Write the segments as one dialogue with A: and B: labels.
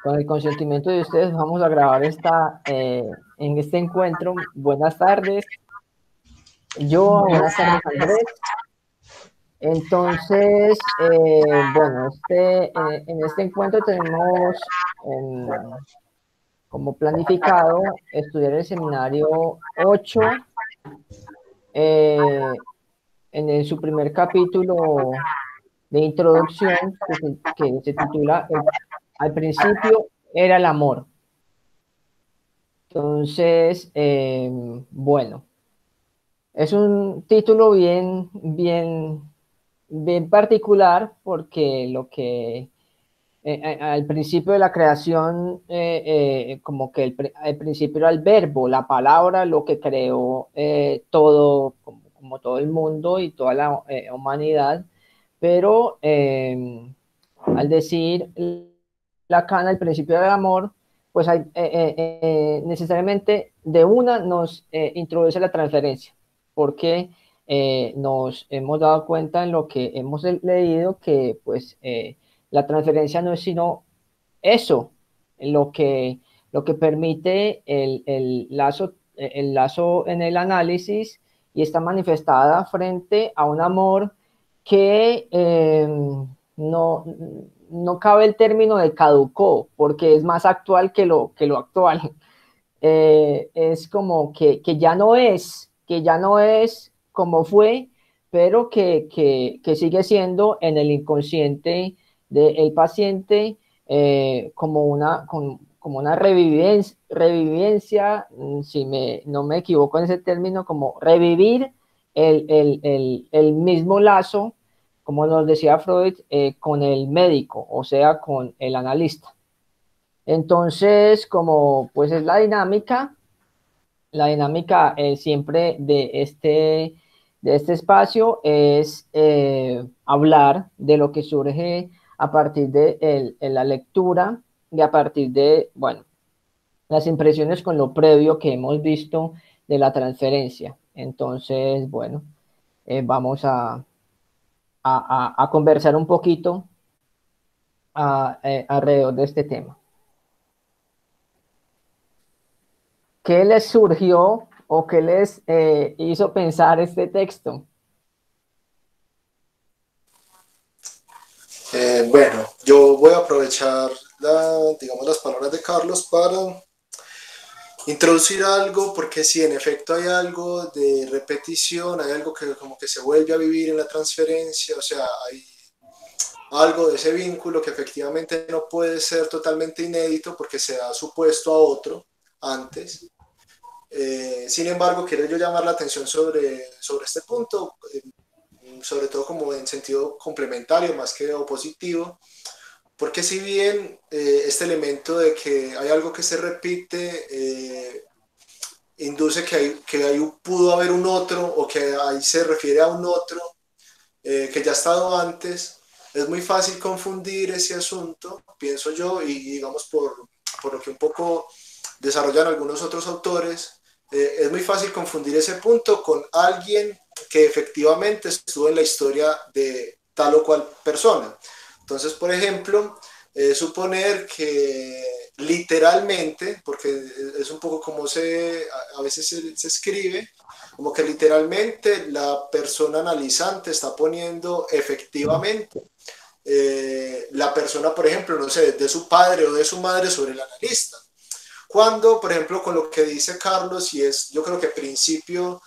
A: Con el consentimiento de ustedes vamos a grabar en este encuentro. Buenas tardes. Buenas tardes Andrés. Entonces, bueno, en este encuentro tenemos como planificado estudiar el seminario 8 en su primer capítulo de introducción que se titula Al principio era el amor. Entonces, bueno, es un título bien particular porque al principio de la creación, como que al principio era el verbo, la palabra, lo que creó todo, como todo el mundo y toda la humanidad, pero al decir Lacan al principio del amor, pues necesariamente de una nos introduce la transferencia, porque nos hemos dado cuenta en lo que hemos leído que pues la transferencia no es sino eso, lo que permite el lazo en el análisis y está manifestada frente a un amor que no, no cabe el término de caducó, porque es más actual que lo actual. Es como que ya no es como fue, pero que sigue siendo en el inconsciente del paciente como una revivencia, si no me equivoco en ese término, como revivir el mismo lazo, como nos decía Freud, con el médico, o sea, con el analista. Entonces, como pues es la dinámica siempre de este espacio es hablar de lo que surge a partir de la lectura y a partir de, bueno, las impresiones con lo previo que hemos visto de la transferencia. Entonces, bueno, vamos a conversar un poquito alrededor de este tema. ¿Qué les surgió o qué les hizo pensar este texto?
B: Bueno, yo voy a aprovechar digamos, las palabras de Carlos para introducir algo, porque sí, en efecto hay algo de repetición, hay algo que como que se vuelve a vivir en la transferencia, o sea, hay algo de ese vínculo que efectivamente no puede ser totalmente inédito porque se ha supuesto a otro antes. Sin embargo, quiero yo llamar la atención sobre este punto, sobre todo como en sentido complementario más que opositivo, porque si bien este elemento de que hay algo que se repite induce que ahí pudo haber un otro o que ahí se refiere a un otro que ya ha estado antes, es muy fácil confundir ese asunto, pienso yo, y digamos por lo que un poco desarrollan algunos otros autores, es muy fácil confundir ese punto con alguien que efectivamente estuvo en la historia de tal o cual persona. Entonces, por ejemplo, suponer que literalmente, porque es un poco como a veces se escribe, como que literalmente la persona analizante está poniendo efectivamente la persona, por ejemplo, no sé, de su padre o de su madre sobre el analista. Cuando, por ejemplo, con lo que dice Carlos, y es yo creo que principio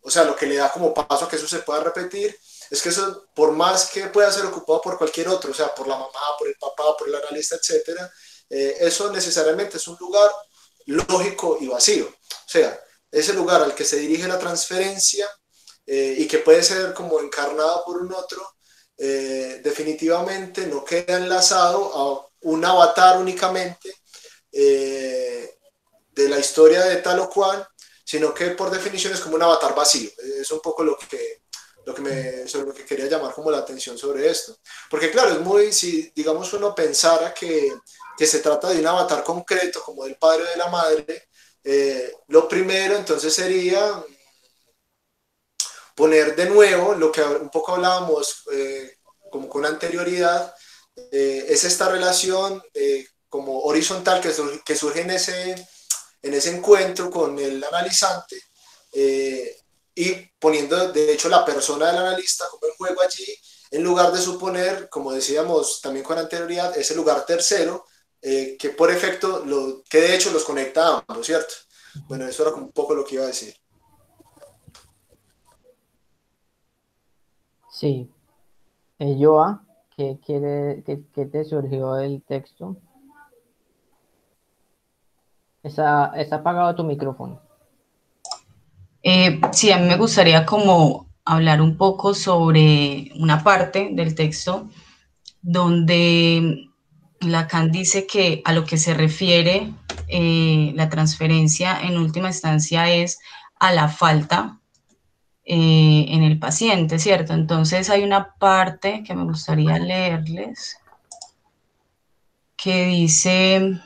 B: o sea, lo que le da como paso a que eso se pueda repetir, es que eso, por más que pueda ser ocupado por cualquier otro, o sea, por la mamá, por el papá, por el analista, etcétera, eso necesariamente es un lugar lógico y vacío. O sea, ese lugar al que se dirige la transferencia y que puede ser como encarnado por un otro, definitivamente no queda enlazado a un avatar únicamente de la historia de tal o cual, sino que por definición es como un avatar vacío. Es un poco sobre lo que quería llamar como la atención sobre esto. Porque claro, es muy, si digamos uno pensara que se trata de un avatar concreto, como del padre o de la madre, lo primero entonces sería poner de nuevo lo que un poco hablábamos como con anterioridad, Es esta relación como horizontal que surge en ese encuentro con el analizante, y poniendo de hecho la persona del analista como en juego allí, en lugar de suponer, como decíamos también con anterioridad, ese lugar tercero, que por efecto, que de hecho los conecta a ambos, ¿cierto? Bueno, eso era como un poco lo que iba a decir.
A: Sí. Joa, ¿qué te surgió del texto? Está apagado tu micrófono.
C: Sí, a mí me gustaría como hablar un poco sobre una parte del texto donde Lacan dice que a lo que se refiere la transferencia en última instancia es a la falta en el paciente, ¿cierto? Entonces hay una parte que me gustaría leerles que dice,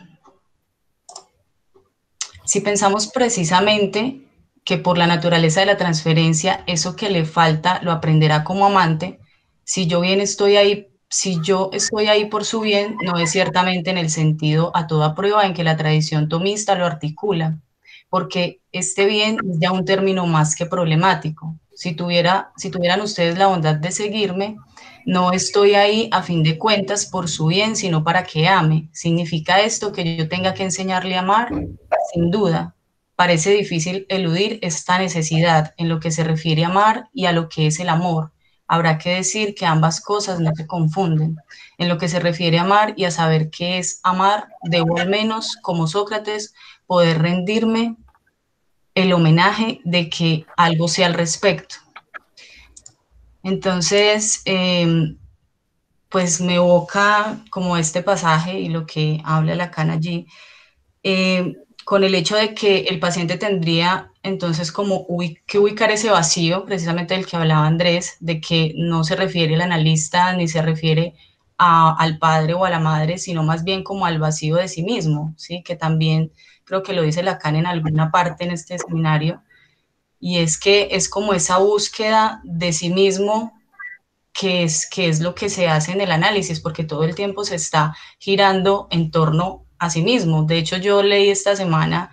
C: si pensamos precisamente que por la naturaleza de la transferencia, eso que le falta lo aprenderá como amante, si yo bien estoy ahí, si yo estoy ahí por su bien, no es ciertamente en el sentido a toda prueba en que la tradición tomista lo articula, porque este bien es ya un término más que problemático. Si tuvieran ustedes la bondad de seguirme, no estoy ahí a fin de cuentas por su bien, sino para que ame. ¿Significa esto que yo tenga que enseñarle a amar? Sin duda, parece difícil eludir esta necesidad en lo que se refiere a amar y a lo que es el amor. Habrá que decir que ambas cosas no se confunden. En lo que se refiere a amar y a saber qué es amar, debo al menos, como Sócrates, poder rendirme el homenaje de que algo sea al respecto. Entonces, pues me evoca como este pasaje y lo que habla Lacan allí, con el hecho de que el paciente tendría entonces como que ubicar ese vacío, precisamente del que hablaba Andrés, de que no se refiere el analista ni se refiere al padre o a la madre, sino más bien como al vacío de sí mismo, ¿sí? Que también creo que lo dice Lacan en alguna parte en este seminario, y es que es como esa búsqueda de sí mismo que es lo que se hace en el análisis, porque todo el tiempo se está girando en torno a sí mismo. De hecho, yo leí esta semana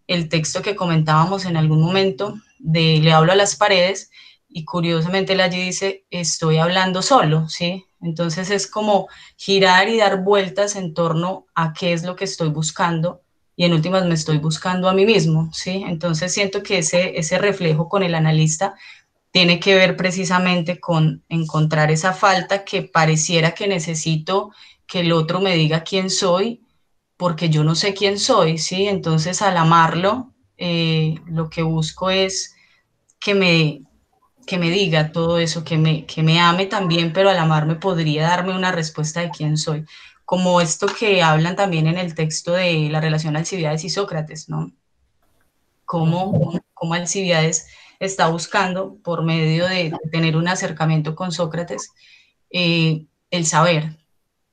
C: el texto que comentábamos en algún momento de Le hablo a las paredes, y curiosamente él allí dice, estoy hablando solo, ¿sí? Entonces es como girar y dar vueltas en torno a qué es lo que estoy buscando, y en últimas me estoy buscando a mí mismo, ¿sí? Entonces siento que ese reflejo con el analista tiene que ver precisamente con encontrar esa falta que pareciera que necesito que el otro me diga quién soy, porque yo no sé quién soy, ¿sí? Entonces, al amarlo, lo que busco es que que me diga todo eso, que me ame también, pero al amarme podría darme una respuesta de quién soy. Como esto que hablan también en el texto de la relación Alcibiades y Sócrates, ¿no? Cómo Alcibiades está buscando, por medio de tener un acercamiento con Sócrates, el saber.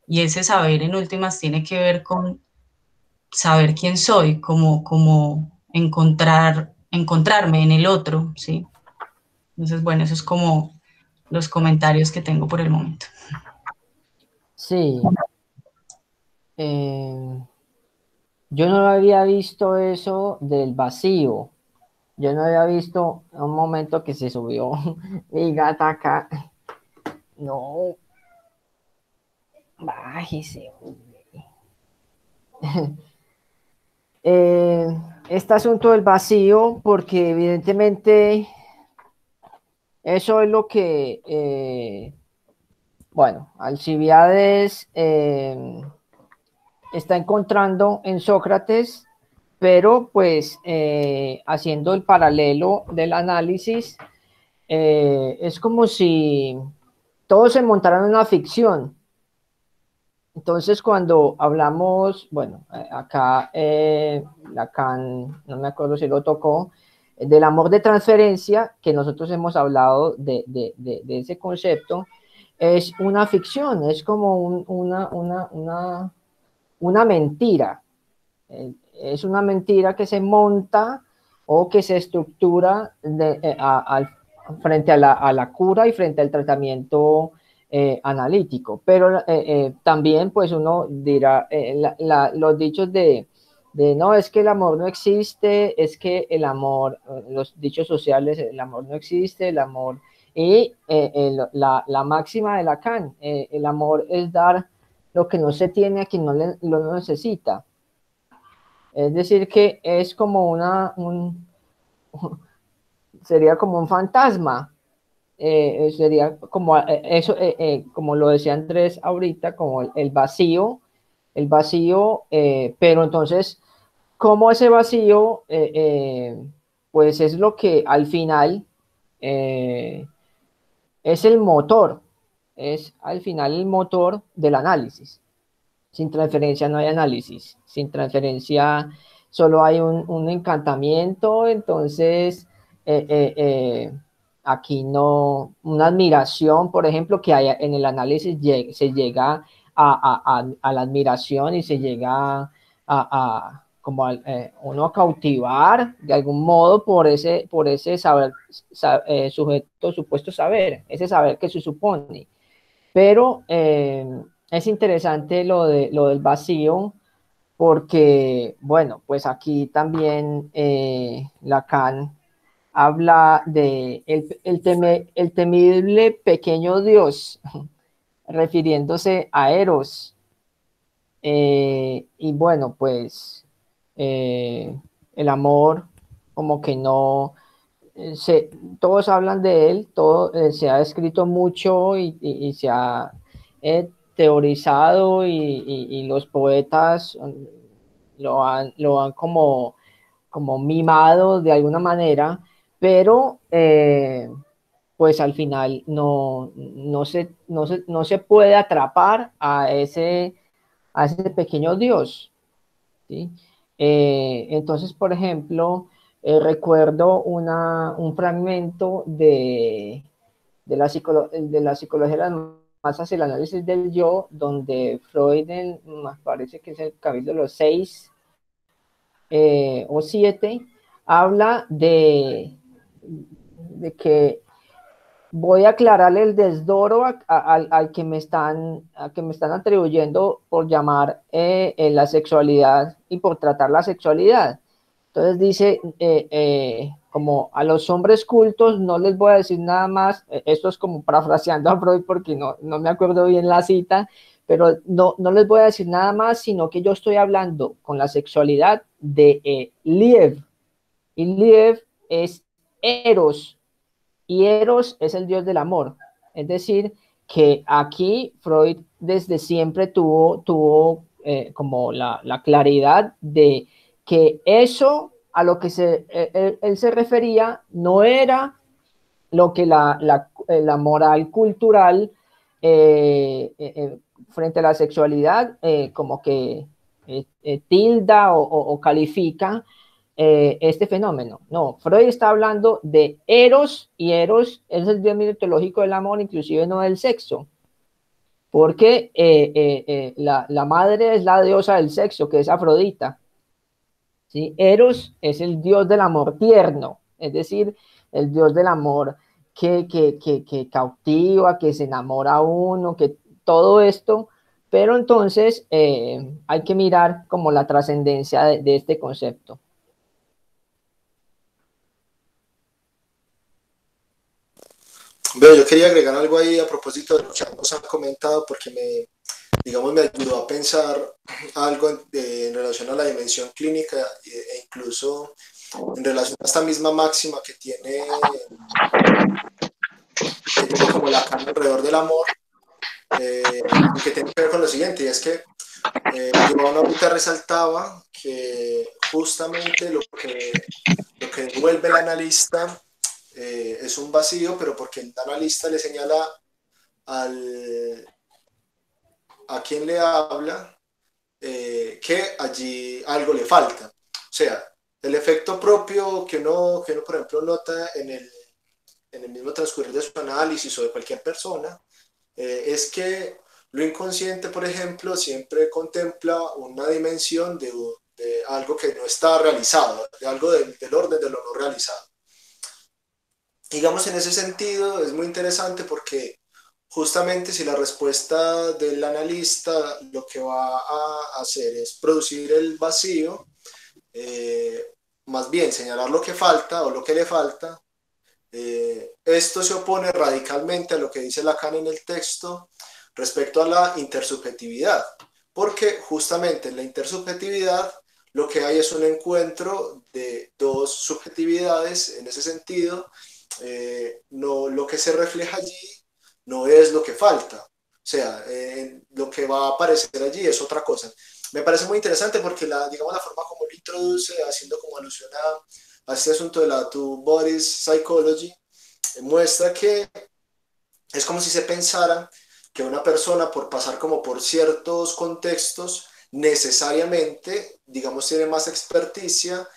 C: Y ese saber, en últimas, tiene que ver con saber quién soy, como encontrarme en el otro, ¿sí? Entonces, bueno, eso es como los comentarios que tengo por el momento.
A: Sí. Yo no había visto eso del vacío. Yo no había visto un momento que se subió mi gata acá. No, bájese. Eh, este asunto del vacío, porque evidentemente eso es lo que, bueno, Alcibiades está encontrando en Sócrates, pero pues haciendo el paralelo del análisis, es como si todos se montaran en una ficción. Entonces, cuando hablamos, bueno, acá Lacan, no me acuerdo si lo tocó, del amor de transferencia, que nosotros hemos hablado de ese concepto, es una ficción, es como una mentira. Es una mentira que se monta o que se estructura frente a la cura y frente al tratamiento analítico, pero también pues uno dirá, los dichos de no, es que el amor no existe, es que el amor, los dichos sociales, el amor no existe, el amor, y la máxima de Lacan, el amor es dar lo que no se tiene a quien no lo necesita. Es decir, que es como sería como un fantasma, sería como eso, como lo decía Andrés ahorita, como el vacío, pero entonces, como ese vacío, pues es lo que al final eh, es el motor, es al final el motor del análisis. Sin transferencia no hay análisis, sin transferencia solo hay un encantamiento, entonces aquí no, una admiración, por ejemplo, que hay en el análisis se llega a la admiración y se llega como uno a cautivar de algún modo por ese saber, sujeto, supuesto saber, ese saber que se supone. Pero es interesante lo del vacío porque, bueno, pues aquí también Lacan habla de el temible pequeño Dios, refiriéndose a Eros. Y bueno, pues eh, el amor como que no, todos hablan de él, todo, se ha escrito mucho y se ha teorizado y los poetas lo han como mimado de alguna manera, pero pues al final no se puede atrapar a ese pequeño Dios, ¿sí? Entonces, por ejemplo, recuerdo un fragmento de la psicología de las masas y el análisis del yo, donde Freud, me parece que es el capítulo 6 o 7, habla de que voy a aclararle el desdoro al que me están atribuyendo por llamar la sexualidad y por tratar la sexualidad. Entonces dice, como a los hombres cultos no les voy a decir nada más, esto es como parafraseando a Freud porque no me acuerdo bien la cita, pero no les voy a decir nada más, sino que yo estoy hablando con la sexualidad de Liev, y Liev es Eros, y Eros es el dios del amor. Es decir, que aquí Freud desde siempre tuvo como la claridad de que eso a lo que él se refería no era lo que la moral cultural frente a la sexualidad como que tilda o califica este fenómeno. No, Freud está hablando de Eros, y Eros es el dios mitológico del amor, inclusive no del sexo, porque la madre es la diosa del sexo, que es Afrodita, ¿sí? Eros es el dios del amor tierno, es decir, el dios del amor que cautiva, que se enamora a uno, que todo esto, pero entonces hay que mirar como la trascendencia de este concepto.
B: Veo, yo quería agregar algo ahí a propósito de lo que ambos han comentado, porque digamos, me ayudó a pensar algo en relación a la dimensión clínica e incluso en relación a esta misma máxima que tiene como Lacan alrededor del amor, y que tiene que ver con lo siguiente, y es que yo ahorita resaltaba que justamente lo que devuelve el analista es un vacío, pero porque el analista le señala a quien le habla que allí algo le falta. O sea, el efecto propio que uno por ejemplo, nota en el mismo transcurrir de su análisis o de cualquier persona, es que lo inconsciente, por ejemplo, siempre contempla una dimensión de algo que no está realizado, de algo del orden de lo no realizado. Digamos, en ese sentido es muy interesante porque justamente si la respuesta del analista lo que va a hacer es producir el vacío, más bien señalar lo que falta o lo que le falta, esto se opone radicalmente a lo que dice Lacan en el texto respecto a la intersubjetividad, porque justamente en la intersubjetividad lo que hay es un encuentro de dos subjetividades. En ese sentido, no, lo que se refleja allí no es lo que falta, o sea, lo que va a aparecer allí es otra cosa. Me parece muy interesante porque digamos, la forma como lo introduce, haciendo como alusión a este asunto de la Two Bodies Psychology, muestra que es como si se pensara que una persona, por pasar como por ciertos contextos, necesariamente, digamos, tiene más experticia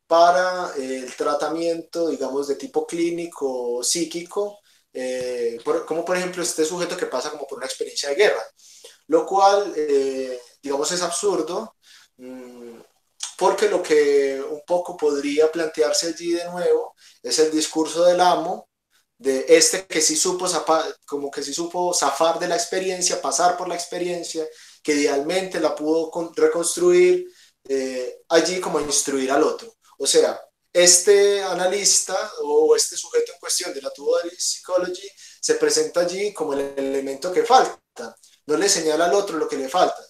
B: para el tratamiento, digamos, de tipo clínico, psíquico, como por ejemplo este sujeto que pasa como por una experiencia de guerra, lo cual, digamos, es absurdo, porque lo que un poco podría plantearse allí de nuevo es el discurso del amo, de este que sí supo como que sí supo zafar de la experiencia, pasar por la experiencia, que idealmente la pudo reconstruir, allí como instruir al otro. O sea, este analista o este sujeto en cuestión de la Two-Body Psychology se presenta allí como el elemento que falta, no le señala al otro lo que le falta,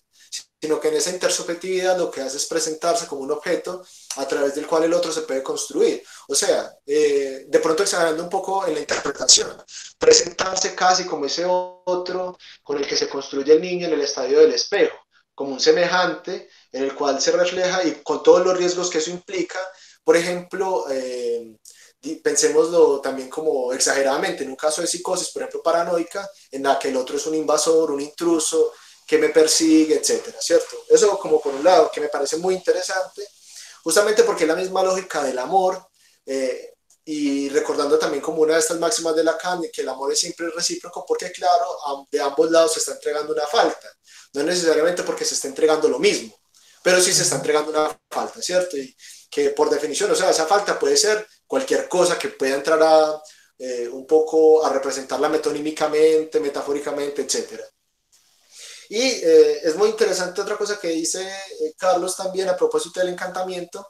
B: sino que en esa intersubjetividad lo que hace es presentarse como un objeto a través del cual el otro se puede construir. O sea, de pronto exagerando un poco en la interpretación, presentarse casi como ese otro con el que se construye el niño en el estadio del espejo, como un semejante en el cual se refleja y con todos los riesgos que eso implica. Por ejemplo, pensémoslo también como exageradamente, en un caso de psicosis, por ejemplo, paranoica, en la que el otro es un invasor, un intruso, que me persigue, etcétera, ¿cierto? Eso como por un lado, que me parece muy interesante, justamente porque es la misma lógica del amor, y recordando también como una de estas máximas de Lacan, que el amor es siempre recíproco, porque claro, de ambos lados se está entregando una falta, no necesariamente porque se está entregando lo mismo, pero sí se está entregando una falta, ¿cierto? Y que por definición, o sea, esa falta puede ser cualquier cosa que pueda entrar un poco a representarla metonímicamente, metafóricamente, etcétera. Y es muy interesante otra cosa que dice Carlos también a propósito del encantamiento,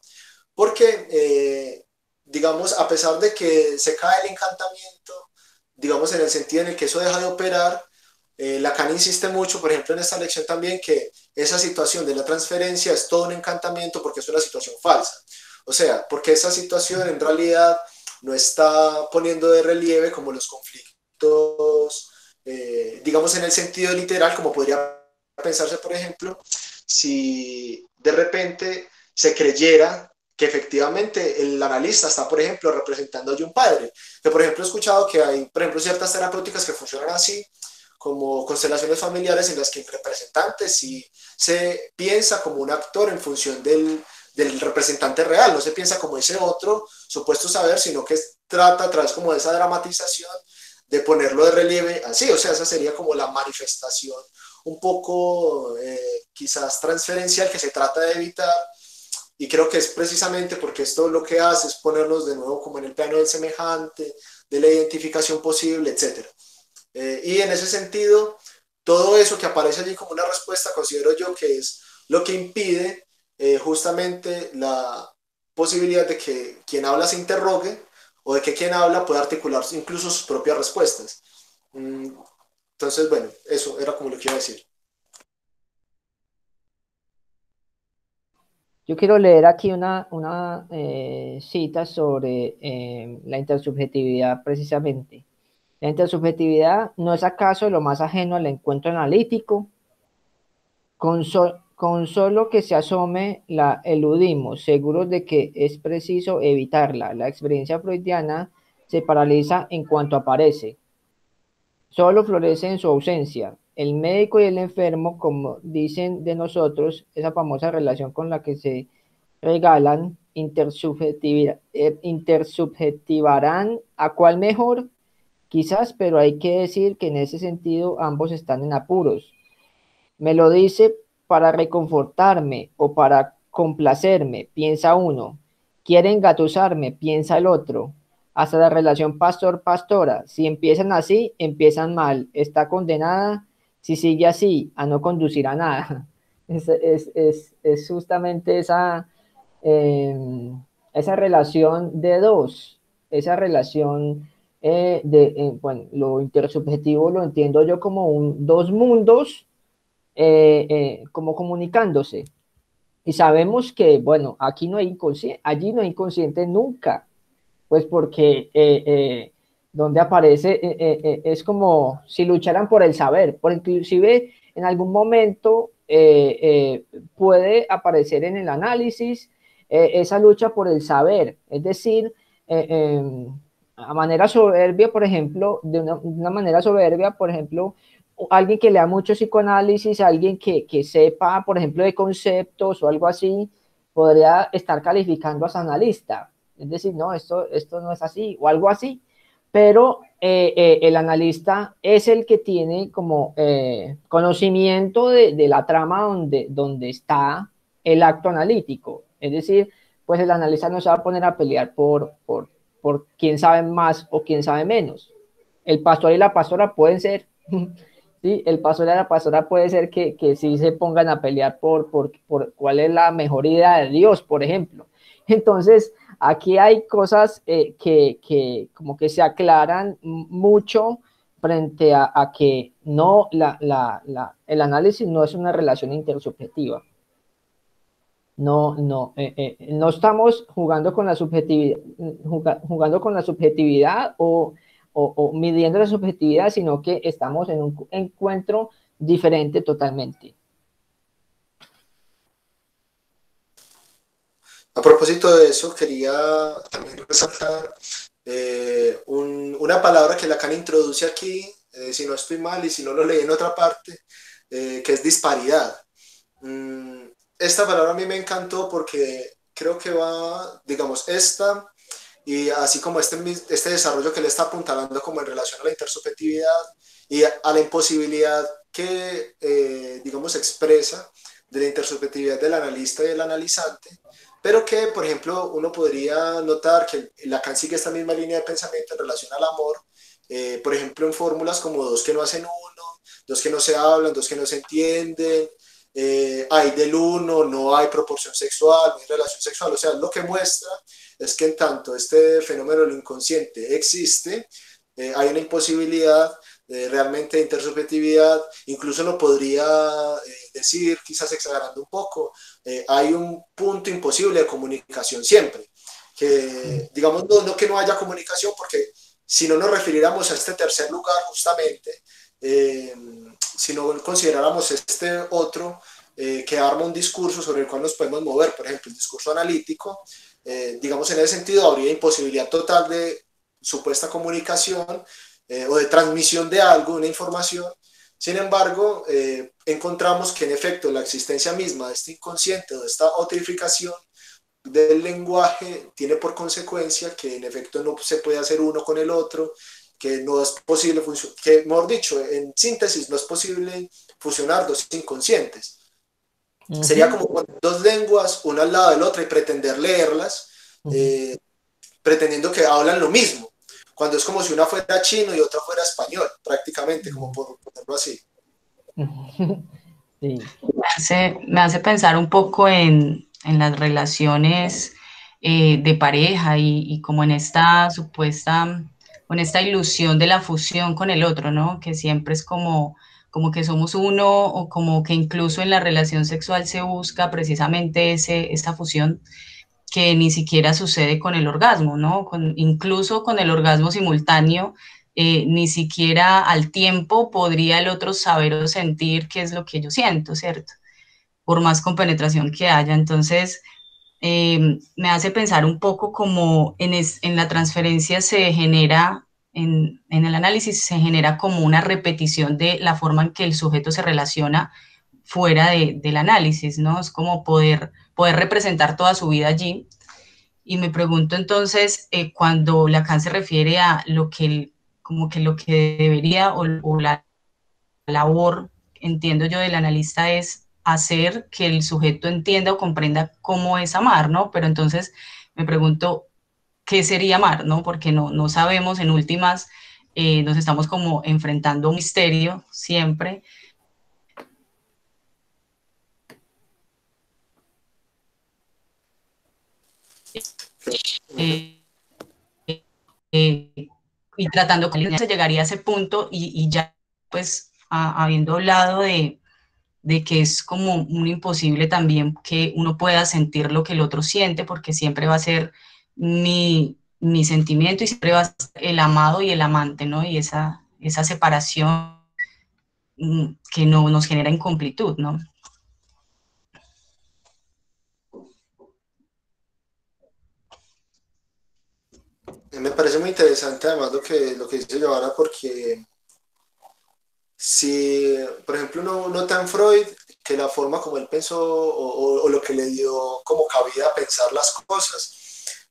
B: porque, digamos, a pesar de que se cae el encantamiento, digamos, en el sentido en el que eso deja de operar, Lacan insiste mucho, por ejemplo, en esta lección también, que esa situación de la transferencia es todo un encantamiento porque es una situación falsa. O sea, porque esa situación en realidad no está poniendo de relieve como los conflictos, digamos, en el sentido literal, como podría pensarse, por ejemplo, si de repente se creyera que efectivamente el analista está, por ejemplo, representando a un padre. Que, por ejemplo, he escuchado que hay, por ejemplo, ciertas terapéuticas que funcionan así, como constelaciones familiares en las que el representante sí se piensa como un actor en función del representante real, no se piensa como ese otro supuesto saber, sino que trata a través como de esa dramatización de ponerlo de relieve así. O sea, esa sería como la manifestación un poco quizás transferencial que se trata de evitar, y creo que es precisamente porque esto lo que hace es ponernos de nuevo como en el plano del semejante, de la identificación posible, etcétera. Y en ese sentido, todo eso que aparece allí como una respuesta, considero yo que es lo que impide justamente la posibilidad de que quien habla se interrogue, o de que quien habla pueda articular incluso sus propias respuestas. Entonces, bueno, eso era como lo que iba a decir.
A: Yo quiero leer aquí una cita sobre la intersubjetividad precisamente. La intersubjetividad no es acaso lo más ajeno al encuentro analítico. Con solo que se asome la eludimos, seguros de que es preciso evitarla. La experiencia freudiana se paraliza en cuanto aparece. Solo florece en su ausencia. El médico y el enfermo, como dicen de nosotros, esa famosa relación con la que se regalan, intersubjetivarán a cuál mejor, quizás, pero hay que decir que en ese sentido ambos están en apuros. Me lo dice para reconfortarme o para complacerme, piensa uno. Quiere engatusarme, piensa el otro. hasta la relación pastor-pastora. Si empiezan así, empiezan mal. Está condenada, si sigue así, a no conducir a nada. Es justamente esa relación de dos, esa relación bueno, lo intersubjetivo lo entiendo yo como dos mundos como comunicándose. Y sabemos que, bueno, aquí no hay inconsciente, allí no hay inconsciente nunca, pues porque donde aparece es como si lucharan por el saber, por inclusive en algún momento puede aparecer en el análisis esa lucha por el saber, es decir, a manera soberbia, por ejemplo, de una manera soberbia, por ejemplo, alguien que lea mucho psicoanálisis, alguien que sepa, por ejemplo, de conceptos o algo así, podría estar calificando a su analista. Es decir, no, esto no es así, o algo así. Pero el analista es el que tiene como conocimiento de la trama donde está el acto analítico. Es decir, pues el analista no se va a poner a pelear por quién sabe más o quién sabe menos. El pastor y la pastora pueden ser, ¿sí? El pastor y la pastora puede ser que sí se pongan a pelear por cuál es la mejor idea de Dios, por ejemplo. Entonces, aquí hay cosas que como que se aclaran mucho frente a que no, el análisis no es una relación intersubjetiva. No estamos jugando con la subjetividad, jugando con la subjetividad o midiendo la subjetividad, sino que estamos en un encuentro diferente totalmente.
B: A propósito de eso, quería también resaltar una palabra que Lacan introduce aquí, si no estoy mal y si no lo leí en otra parte, que es disparidad. Esta palabra a mí me encantó porque creo que va, digamos, y así como este desarrollo que le está apuntalando como en relación a la intersubjetividad y a la imposibilidad que, digamos, expresa de la intersubjetividad del analista y del analizante, pero que, por ejemplo, uno podría notar que Lacan sigue esta misma línea de pensamiento en relación al amor, por ejemplo, en fórmulas como dos que no hacen uno, dos que no se hablan, dos que no se entienden, hay del uno, no hay proporción sexual, no hay relación sexual, o sea, lo que muestra es que en tanto este fenómeno del inconsciente existe, hay una imposibilidad realmente de intersubjetividad, incluso lo podría decir, quizás exagerando un poco, hay un punto imposible de comunicación siempre, que digamos no que no haya comunicación, porque si no nos refiriéramos a este tercer lugar justamente, si no consideráramos este otro que arma un discurso sobre el cual nos podemos mover, por ejemplo, el discurso analítico, digamos en ese sentido habría imposibilidad total de supuesta comunicación o de transmisión de algo, una información. Sin embargo, encontramos que en efecto la existencia misma de este inconsciente o de esta otrificación del lenguaje tiene por consecuencia que en efecto no se puede hacer uno con el otro, que no es posible, que mejor dicho, en síntesis no es posible fusionar dos inconscientes. Sería como poner dos lenguas, una al lado de la otra y pretender leerlas, pretendiendo que hablan lo mismo, cuando es como si una fuera chino y otra fuera español, prácticamente, como por ponerlo así.
A: Sí.
C: Me hace pensar un poco en las relaciones de pareja y como en esta supuesta, con esta ilusión de la fusión con el otro, ¿no? Que siempre es como que somos uno o como que incluso en la relación sexual se busca precisamente esa fusión que ni siquiera sucede con el orgasmo, ¿no? Incluso con el orgasmo simultáneo, ni siquiera al tiempo podría el otro saber o sentir qué es lo que yo siento, ¿cierto? Por más compenetración que haya. Entonces, me hace pensar un poco como en la transferencia se genera, en el análisis se genera como una repetición de la forma en que el sujeto se relaciona fuera del análisis, ¿no? Es como poder representar toda su vida allí. Y me pregunto entonces, cuando Lacan se refiere a como que lo que debería o la labor, entiendo yo, del analista es hacer que el sujeto entienda o comprenda cómo es amar, ¿no? Pero entonces me pregunto, qué sería amar, ¿no? Porque no sabemos, en últimas, nos estamos como enfrentando a un misterio siempre. Eh, y tratando que se llegaría a ese punto y ya pues habiendo hablado de que es como un imposible también que uno pueda sentir lo que el otro siente, porque siempre va a ser mi sentimiento y siempre va a ser el amado y el amante, ¿no? Y esa separación que no nos genera incomplitud, ¿no?
B: Me parece muy interesante además lo que dice Giovanna, porque si, por ejemplo, uno nota en Freud que la forma como él pensó o lo que le dio como cabida a pensar las cosas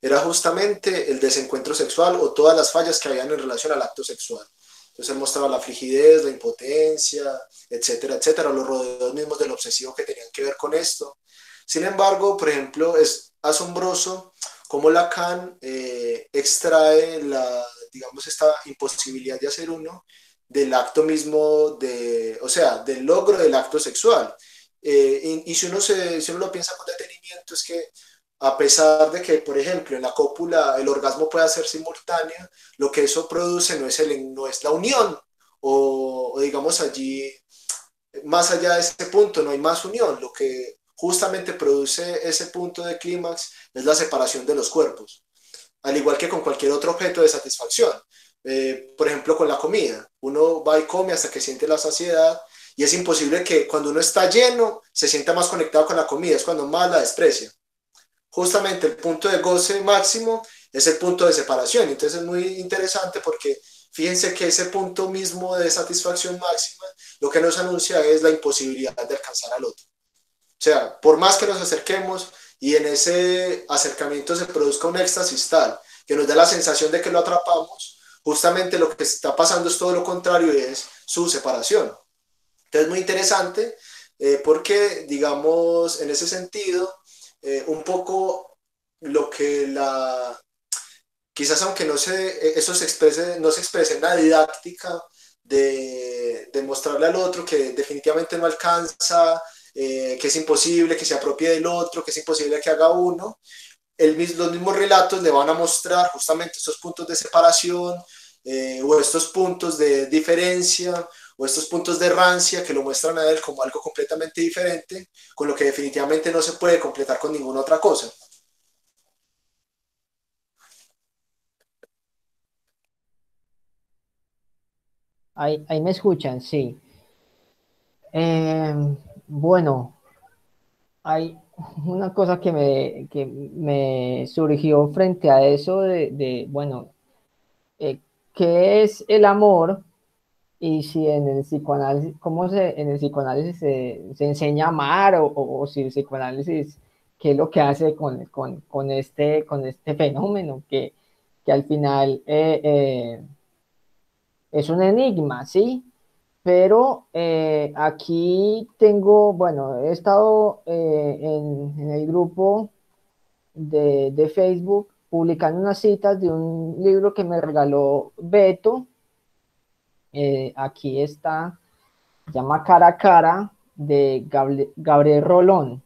B: era justamente el desencuentro sexual o todas las fallas que habían en relación al acto sexual. Entonces él mostraba la frigidez, la impotencia, etcétera, etcétera, los rodeos mismos del obsesivo que tenían que ver con esto. Sin embargo, por ejemplo, es asombroso cómo Lacan extrae digamos, esta imposibilidad de hacer uno del acto mismo, o sea, del logro del acto sexual. Y si uno lo piensa con detenimiento, es que a pesar de que, por ejemplo, en la cópula el orgasmo pueda ser simultáneo, lo que eso produce no es la unión, o digamos allí, más allá de ese punto, no hay más unión. Lo que justamente produce ese punto de clímax es la separación de los cuerpos, al igual que con cualquier otro objeto de satisfacción. Por ejemplo, con la comida. Uno va y come hasta que siente la saciedad y es imposible que cuando uno está lleno se sienta más conectado con la comida, es cuando más la desprecia. Justamente el punto de goce máximo es el punto de separación. Entonces es muy interesante porque fíjense que ese punto mismo de satisfacción máxima lo que nos anuncia es la imposibilidad de alcanzar al otro. O sea, por más que nos acerquemos y en ese acercamiento se produzca un éxtasis tal que nos da la sensación de que lo atrapamos, justamente lo que está pasando es todo lo contrario y es su separación. Entonces es muy interesante porque, digamos, en ese sentido, un poco lo que quizás aunque eso no se exprese en la didáctica de mostrarle al otro que definitivamente no alcanza, que es imposible que se apropie del otro, que es imposible que haga uno, los mismos relatos le van a mostrar justamente estos puntos de separación o estos puntos de diferencia o estos puntos de rancia que lo muestran a él como algo completamente diferente, con lo que definitivamente no se puede completar con ninguna otra cosa.
A: Ahí me escuchan, sí. Eh, bueno, hay una cosa que me surgió frente a eso bueno, eh, ¿qué es el amor? Y si en el psicoanálisis, en el psicoanálisis se enseña a amar o si el psicoanálisis, qué es lo que hace con este fenómeno que al final es un enigma, ¿sí? Pero aquí tengo, bueno, he estado en el grupo de Facebook publicando unas citas de un libro que me regaló Beto. Aquí está, se llama Cara a Cara de Gabriel Rolón.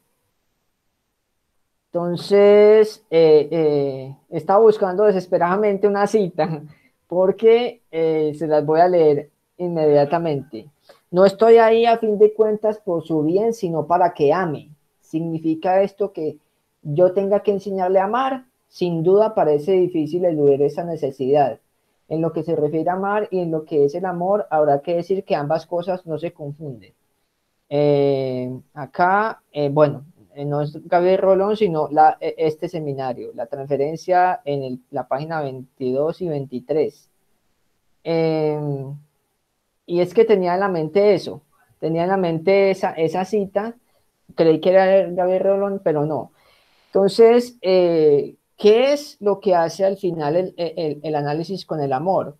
A: Entonces, estaba buscando desesperadamente una cita porque se las voy a leer inmediatamente. No estoy ahí a fin de cuentas por su bien, sino para que ame. ¿Significa esto que yo tenga que enseñarle a amar? Sin duda parece difícil eludir esa necesidad. En lo que se refiere a amar y en lo que es el amor, habrá que decir que ambas cosas no se confunden. Acá, bueno, no es Gabriel Rolón, sino este seminario, la transferencia en la página 22 y 23. Eh, y es que tenía en la mente eso, tenía en la mente esa cita, creí que era Gabriel Rolón, pero no. Entonces, ¿qué es lo que hace al final el análisis con el amor?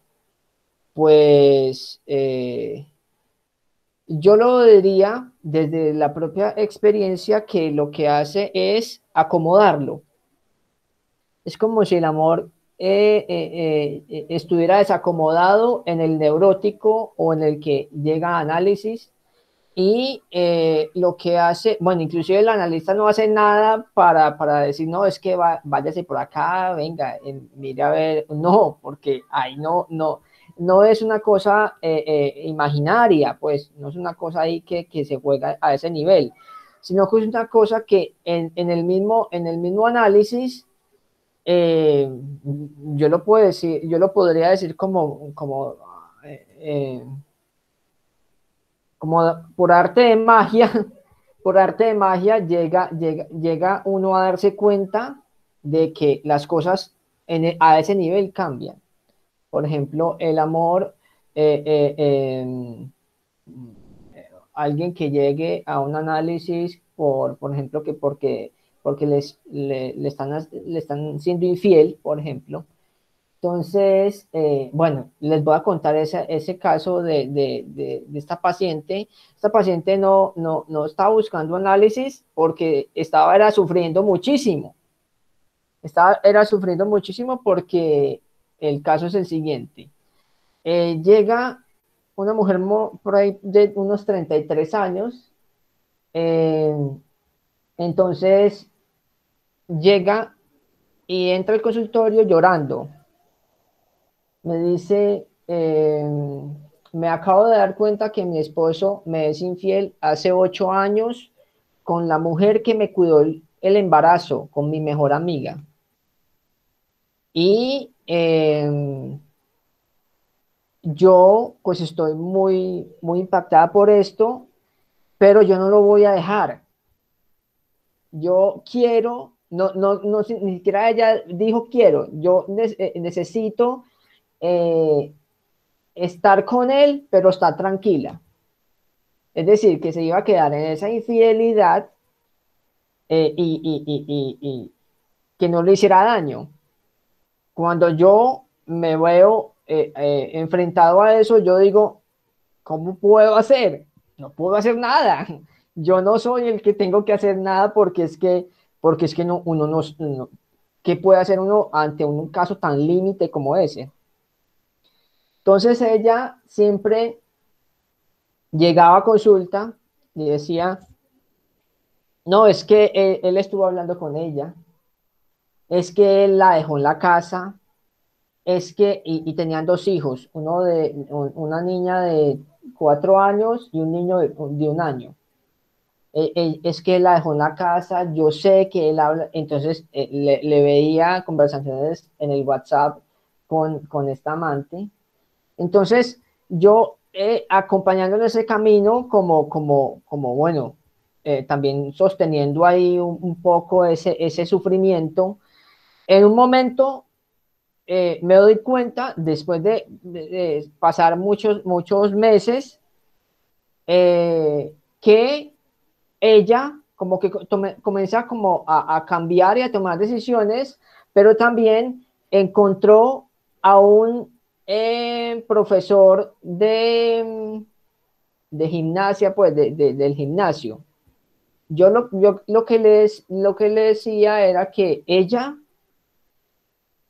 A: Pues yo lo diría desde la propia experiencia que lo que hace es acomodarlo. Es como si el amor estuviera desacomodado en el neurótico o en el que llega a análisis y lo que hace, bueno, inclusive el analista no hace nada para decir, no, es que váyase por acá, venga, mire a ver, no, porque ahí no es una cosa imaginaria, pues no es una cosa ahí que se juega a ese nivel, sino que es una cosa que en el mismo análisis eh, yo lo podría decir eh, como por arte de magia, por arte de magia llega uno a darse cuenta de que las cosas a ese nivel cambian. Por ejemplo, el amor, eh, eh, eh, alguien que llegue a un análisis por ejemplo, porque le están siendo infiel, por ejemplo. Entonces, bueno, les voy a contar ese caso de esta paciente. Esta paciente no estaba buscando análisis porque era sufriendo muchísimo. Era sufriendo muchísimo porque el caso es el siguiente. Llega una mujer por ahí de unos 33 años. eh, entonces, llega y entra al consultorio llorando. Me dice, me acabo de dar cuenta que mi esposo me es infiel hace 8 años con la mujer que me cuidó el embarazo, con mi mejor amiga. Y yo pues estoy muy impactada por esto, pero yo no lo voy a dejar. Yo quiero, ni siquiera ella dijo quiero, yo necesito estar con él, pero estar tranquila. Es decir, que se iba a quedar en esa infidelidad y que no le hiciera daño. Cuando yo me veo enfrentado a eso, yo digo, ¿cómo puedo hacer? No puedo hacer nada. Yo no soy el que tengo que hacer nada porque es que no, ¿qué puede hacer uno ante un caso tan límite como ese? Entonces ella siempre llegaba a consulta y decía, no, es que él estuvo hablando con ella, es que él la dejó en la casa, es que, y tenían dos hijos, una niña de 4 años y un niño de 1 año. Es que él la dejó en la casa, yo sé que él habla, entonces le veía conversaciones en el WhatsApp con esta amante. Entonces, yo acompañando en ese camino, bueno, también sosteniendo ahí un poco ese sufrimiento, en un momento me doy cuenta, después de pasar muchos meses, que ella como que comienza como a cambiar y a tomar decisiones, pero también encontró a un profesor de gimnasia, pues del gimnasio. Yo lo que le decía era que ella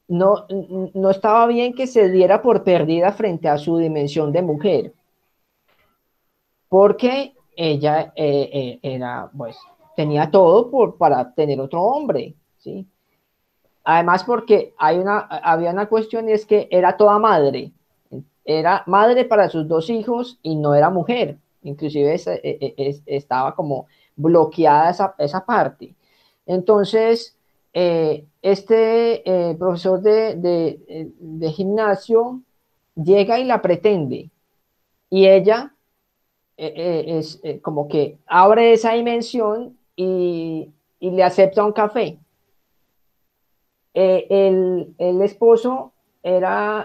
A: no estaba bien que se diera por perdida frente a su dimensión de mujer, porque ella pues, tenía todo para tener otro hombre, ¿sí? Además porque había una cuestión y es que era toda madre, era madre para sus dos hijos y no era mujer, inclusive estaba como bloqueada esa parte. Entonces, profesor de gimnasio llega y la pretende y ella es como que abre esa dimensión y le acepta un café. El esposo yo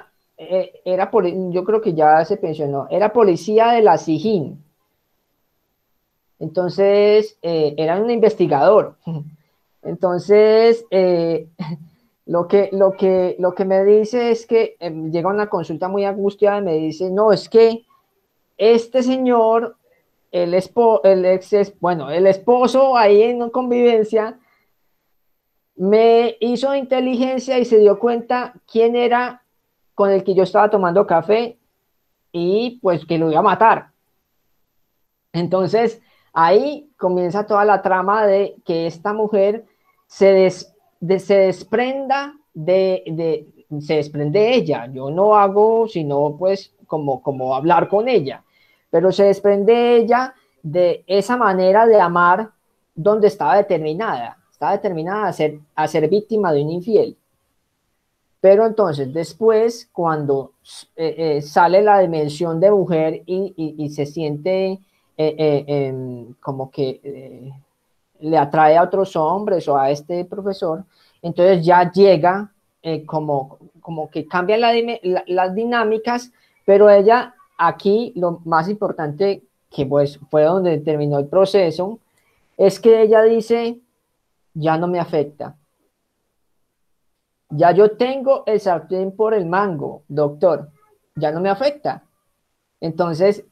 A: creo que ya se pensionó, era policía de la SIJIN. Entonces, era un investigador. Entonces, lo que me dice es que llega una consulta muy angustiada y me dice, no, es que este señor, el esposo ahí en convivencia, Me hizo inteligencia y se dio cuenta quién era con el que yo estaba tomando café y pues que lo iba a matar. Entonces, ahí comienza toda la trama de que esta mujer se desprenda se desprende de ella. Yo no hago sino pues como hablar con ella, pero se desprende de ella de esa manera de amar donde estaba determinada a ser víctima de un infiel. Pero entonces después, cuando sale la dimensión de mujer y se siente como que le atrae a otros hombres o a este profesor, entonces ya llega como que cambian las dinámicas, pero ella aquí lo más importante que pues fue donde terminó el proceso, es que ella dice, ya no me afecta. Ya yo tengo el sartén por el mango, doctor. Ya no me afecta. Entonces,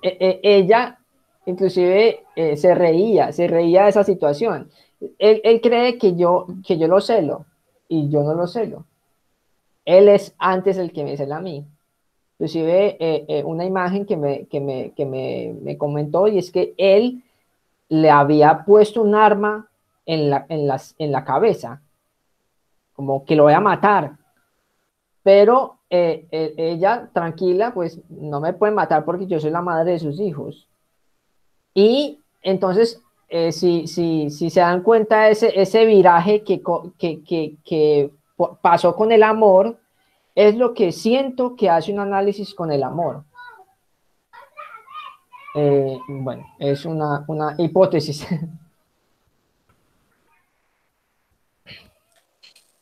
A: ella inclusive se reía de esa situación. Él cree que yo lo celo y yo no lo celo. Él es antes el que me cela a mí. Inclusive una imagen me comentó y es que él le había puesto un arma en la cabeza, como que lo voy a matar. Pero ella, tranquila, pues no me pueden matar porque yo soy la madre de sus hijos. Y entonces, si se dan cuenta, ese viraje que pasó con el amor, es lo que siento que hace un análisis con el amor. Bueno, es una hipótesis.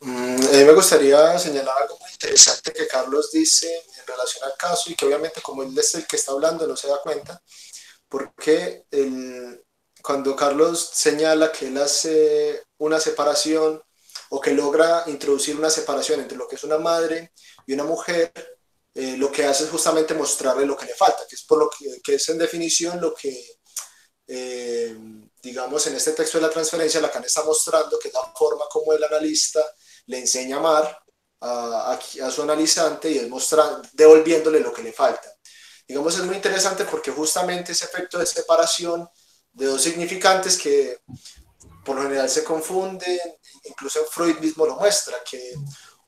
B: A mí me gustaría señalar algo muy interesante que Carlos dice en relación al caso y que obviamente como él es el que está hablando no se da cuenta, porque cuando Carlos señala que él hace una separación o que logra introducir una separación entre lo que es una madre y una mujer, lo que hace es justamente mostrarle lo que le falta, que es, por lo que es en definición lo que, eh, digamos, en este texto de la transferencia, Lacan está mostrando que es la forma como el analista le enseña a amar a su analizante y es devolviéndole lo que le falta. Digamos, es muy interesante porque justamente ese efecto de separación de dos significantes que por lo general se confunden, incluso Freud mismo lo muestra, que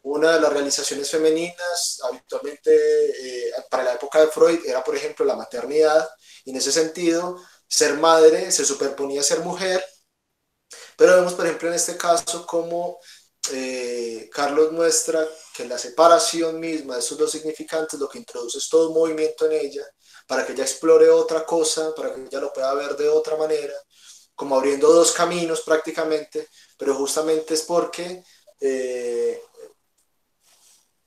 B: una de las realizaciones femeninas habitualmente para la época de Freud era, por ejemplo, la maternidad, y en ese sentido, ser madre se superponía a ser mujer, pero vemos, por ejemplo, en este caso como Carlos muestra que la separación misma de esos dos significantes lo que introduce es todo un movimiento en ella para que ella explore otra cosa, para que ella lo pueda ver de otra manera, como abriendo dos caminos prácticamente, pero justamente es porque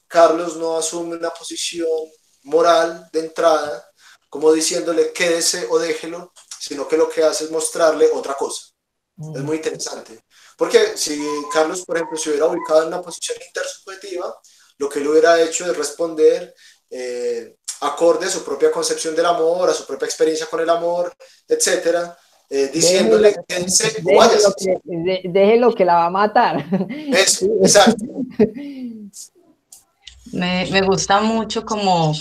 B: Carlos no asume una posición moral de entrada, como diciéndole quédese o déjelo, sino que lo que hace es mostrarle otra cosa. Es muy interesante. Porque si Carlos, por ejemplo, se hubiera ubicado en una posición intersubjetiva, lo que él hubiera hecho es responder acorde a su propia concepción del amor, a su propia experiencia con el amor, etcétera, diciéndole quédense o váyase.
A: Déjelo que la va a matar.
B: Eso, exacto.
C: Me gusta mucho como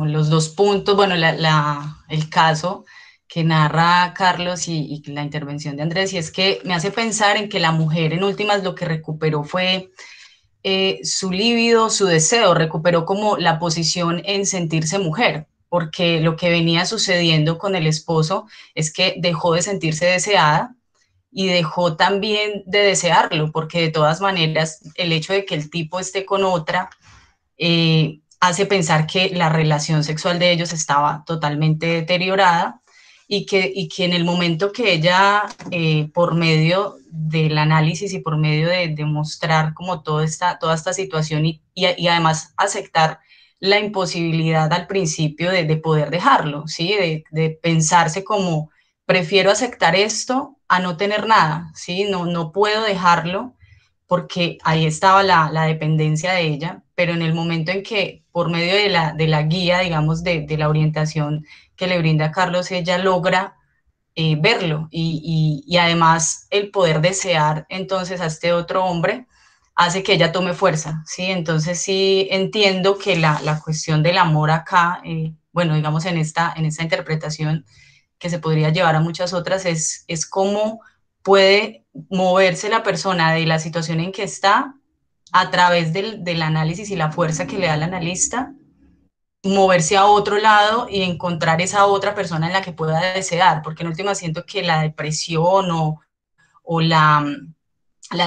C: los dos puntos, bueno, el caso que narra Carlos y la intervención de Andrés, y es que me hace pensar en que la mujer en últimas lo que recuperó fue su líbido, su deseo, recuperó como la posición en sentirse mujer, porque lo que venía sucediendo con el esposo es que dejó de sentirse deseada y dejó también de desearlo, porque de todas maneras el hecho de que el tipo esté con otra hace pensar que la relación sexual de ellos estaba totalmente deteriorada y que en el momento que ella, por medio del análisis y por medio de mostrar como toda esta situación y además aceptar la imposibilidad al principio de poder dejarlo, ¿sí? De pensarse como, prefiero aceptar esto a no tener nada, ¿sí? No puedo dejarlo porque ahí estaba la dependencia de ella, pero en el momento en que por medio de la guía, digamos, de la orientación que le brinda Carlos, ella logra verlo y además el poder desear entonces a este otro hombre hace que ella tome fuerza, ¿sí? Entonces sí entiendo que la cuestión del amor acá, bueno, digamos en esta interpretación que se podría llevar a muchas otras, es cómo puede moverse la persona de la situación en que está a través del análisis y la fuerza que le da el analista, moverse a otro lado y encontrar esa otra persona en la que pueda desear, porque en última siento que la depresión o la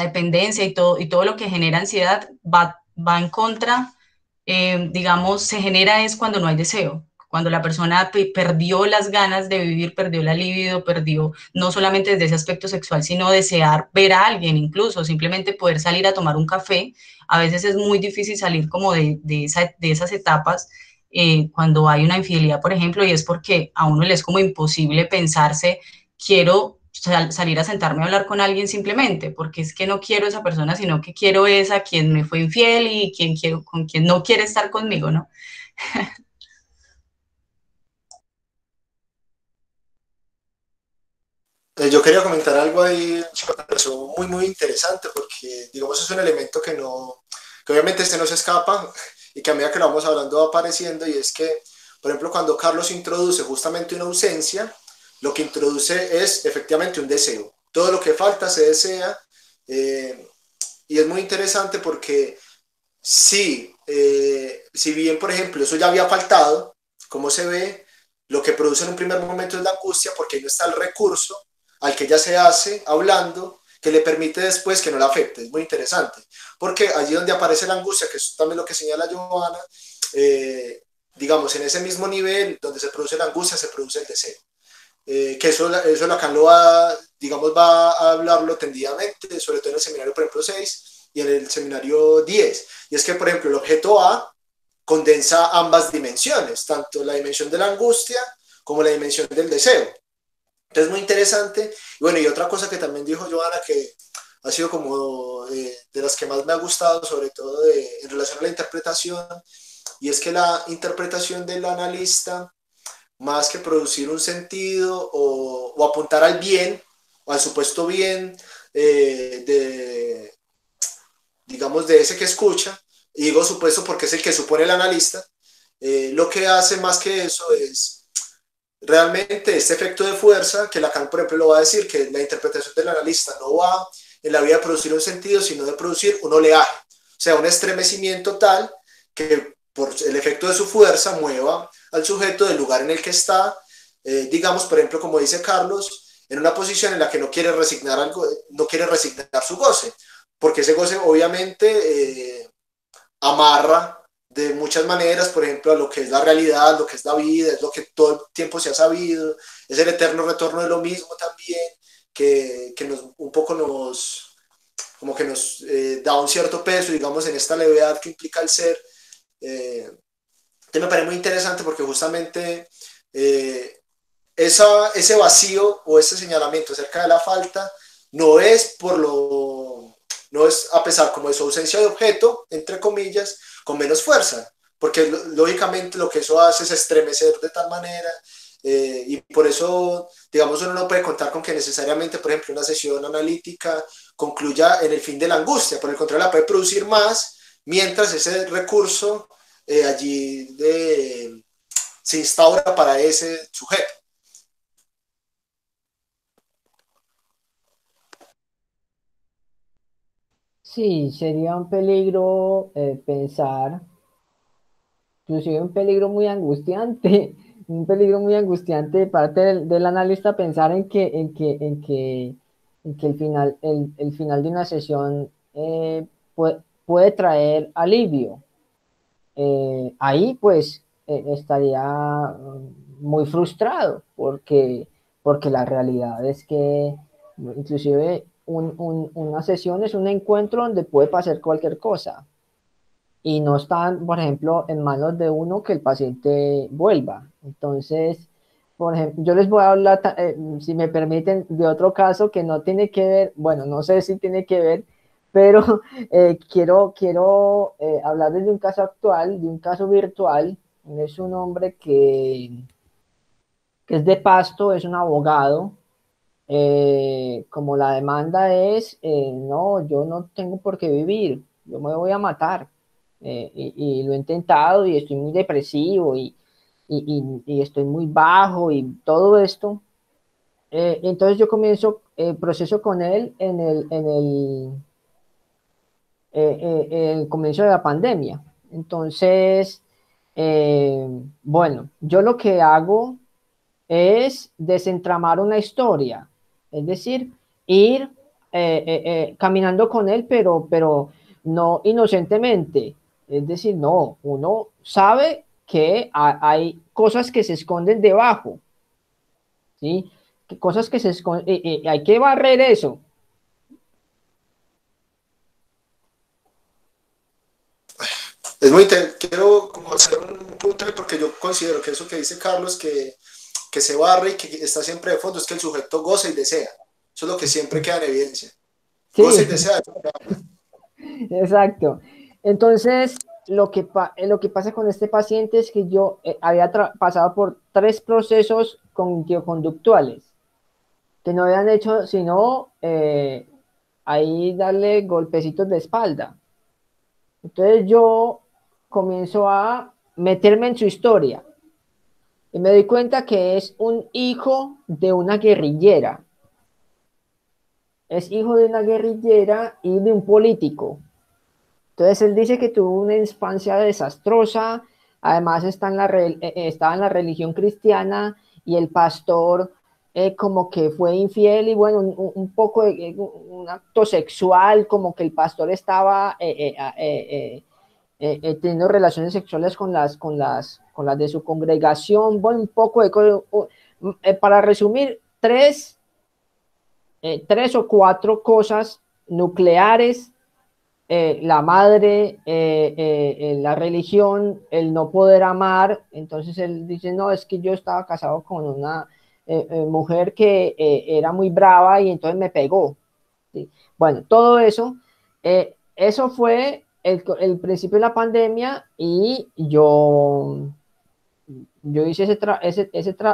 C: dependencia y todo lo que genera ansiedad va en contra, digamos, se genera es cuando no hay deseo, cuando la persona perdió las ganas de vivir, perdió la libido, perdió no solamente desde ese aspecto sexual, sino desear ver a alguien, incluso simplemente poder salir a tomar un café. A veces es muy difícil salir como de esas etapas cuando hay una infidelidad, por ejemplo, y es porque a uno le es como imposible pensarse, quiero salir a sentarme a hablar con alguien simplemente, porque es que no quiero esa persona, sino que quiero esa quien me fue infiel y quien quiero, con quien no quiere estar conmigo, ¿no?
B: Yo quería comentar algo ahí que me pareció muy interesante porque, digamos, es un elemento que no, que obviamente este no se escapa y que a medida que lo vamos hablando va apareciendo, y es que, por ejemplo, cuando Carlos introduce justamente una ausencia, lo que introduce es efectivamente un deseo. Todo lo que falta se desea, eh, y es muy interesante porque sí, si bien, por ejemplo, eso ya había faltado, como se ve, lo que produce en un primer momento es la angustia porque ahí no está el recurso al que ella se hace hablando, que le permite después que no la afecte. Es muy interesante, porque allí donde aparece la angustia, que es también lo que señala Giovanna, eh, digamos, en ese mismo nivel donde se produce la angustia, se produce el deseo. Que eso Lacan lo va, digamos, va a hablarlo tendidamente, sobre todo en el seminario, por ejemplo, 6 y en el seminario 10. Y es que, por ejemplo, el objeto A condensa ambas dimensiones, tanto la dimensión de la angustia como la dimensión del deseo. Entonces, muy interesante. Y bueno, y otra cosa que también dijo Joana, que ha sido como de las que más me ha gustado, sobre todo en relación a la interpretación, y es que la interpretación del analista, más que producir un sentido o apuntar al bien, o al supuesto bien, de, digamos, de ese que escucha, y digo supuesto porque es el que supone el analista, lo que hace más que eso es realmente este efecto de fuerza, que Lacan, por ejemplo, lo va a decir, que la interpretación del analista no va en la vida de producir un sentido, sino de producir un oleaje, o sea, un estremecimiento tal que por el efecto de su fuerza mueva al sujeto del lugar en el que está, digamos, por ejemplo, como dice Carlos, en una posición en la que no quiere resignar algo, no quiere resignar su goce, porque ese goce obviamente amarra de muchas maneras, por ejemplo, a lo que es la realidad, lo que es la vida, es lo que todo el tiempo se ha sabido, es el eterno retorno de lo mismo también, que nos, un poco nos, como que nos da un cierto peso, digamos, en esta levedad que implica el ser. Entonces me parece muy interesante porque justamente ese vacío o ese señalamiento acerca de la falta no es por lo, no es a pesar como de su ausencia de objeto, entre comillas, con menos fuerza, porque lógicamente lo que eso hace es estremecer de tal manera, y por eso, digamos, uno no puede contar con que necesariamente, por ejemplo, una sesión analítica concluya en el fin de la angustia, por el contrario, la puede producir más mientras ese recurso allí se instaura para ese sujeto.
A: Sí, sería un peligro pensar, inclusive un peligro muy angustiante, un peligro muy angustiante de parte del analista pensar en que el final de una sesión puede traer alivio. Ahí pues estaría muy frustrado porque la realidad es que inclusive una sesión es un encuentro donde puede pasar cualquier cosa y no están, por ejemplo, en manos de uno que el paciente vuelva. Entonces, por ejemplo, yo les voy a hablar, si me permiten, de otro caso que no tiene que ver, bueno, no sé si tiene que ver, pero quiero hablarles de un caso actual, de un caso virtual. Es un hombre que es de Pasto, es un abogado, como la demanda es, no, yo no tengo por qué vivir, yo me voy a matar. Y lo he intentado y estoy muy depresivo y estoy muy bajo y todo esto. Entonces yo comienzo el proceso con él el comienzo de la pandemia. Entonces, bueno, yo lo que hago es desentramar una historia, es decir, ir caminando con él, pero no inocentemente. Es decir, no, uno sabe que hay cosas que se esconden debajo, ¿sí? Que cosas que se esconden, hay que barrer eso.
B: Es muy quiero como hacer un punto ahí, porque yo considero que eso que dice Carlos, que se barre y que está siempre de fondo, es que el sujeto goza y desea. Eso es lo que siempre queda en evidencia. Goza y
A: Sí,
B: desea.
A: exacto. Entonces, lo que pasa con este paciente es que yo había pasado por 3 procesos cognitivo-conductuales que no habían hecho sino ahí darle golpecitos de espalda. Entonces yo comienzo a meterme en su historia y me doy cuenta que es un hijo de una guerrillera. Es hijo de una guerrillera y de un político. Entonces él dice que tuvo una infancia desastrosa, además estaba en la religión cristiana y el pastor como que fue infiel y bueno, un poco de un acto sexual, como que el pastor estaba teniendo relaciones sexuales con las de su congregación, bueno, un poco de cosas. Para resumir, 3 o 4 cosas nucleares, la madre, la religión, el no poder amar. Entonces él dice, no, es que yo estaba casado con una mujer que era muy brava y entonces me pegó. ¿Sí? Bueno, todo eso, eso fue el principio de la pandemia y yo hice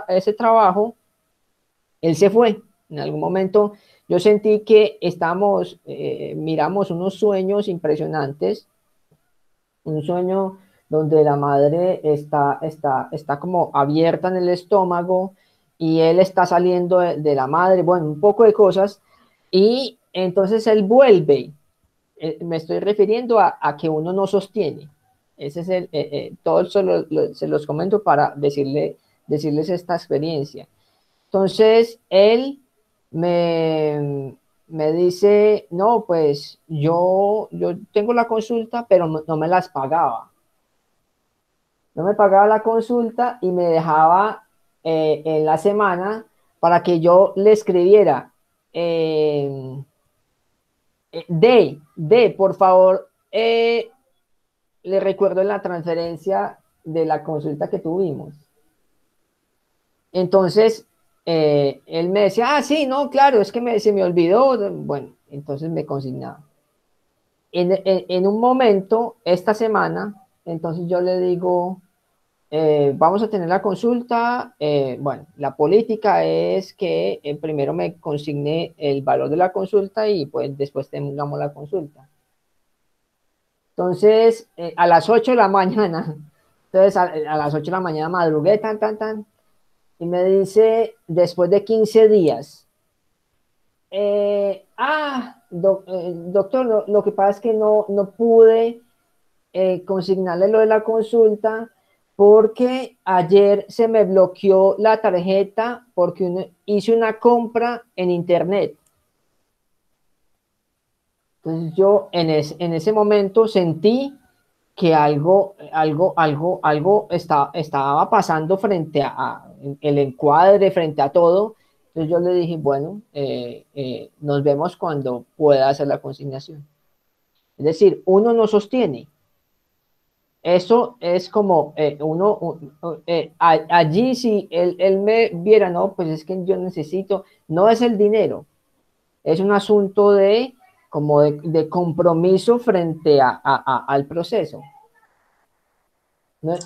A: ese trabajo. Él se fue. En algún momento yo sentí que miramos unos sueños impresionantes, un sueño donde la madre está como abierta en el estómago y él está saliendo de la madre, bueno, un poco de cosas, y entonces él vuelve. Me estoy refiriendo a que uno no sostiene. Ese es todo eso se los comento para decirles esta experiencia. Entonces, él me dice, no, pues yo tengo la consulta, pero no me las pagaba. No me pagaba la consulta y me dejaba en la semana para que yo le escribiera, por favor, le recuerdo la transferencia de la consulta que tuvimos. Entonces, él me decía, sí, no, claro, es que se me olvidó. Bueno, entonces me consignaba. En un momento, esta semana, entonces yo le digo, vamos a tener la consulta. Bueno, la política es que primero me consigne el valor de la consulta y pues después tengamos la consulta. Entonces, a las 8 de la mañana, entonces a las 8 de la mañana madrugué, y me dice, después de 15 días, doctor, lo que pasa es que no pude consignarle lo de la consulta porque ayer se me bloqueó la tarjeta porque hice una compra en internet. Entonces yo en ese momento sentí que algo estaba pasando frente a el encuadre, frente a todo. Entonces yo le dije, bueno, nos vemos cuando pueda hacer la consignación. Es decir, uno no sostiene. Eso es como allí si él me viera, no, pues es que yo necesito, no es el dinero, es un asunto como de compromiso frente al proceso. No,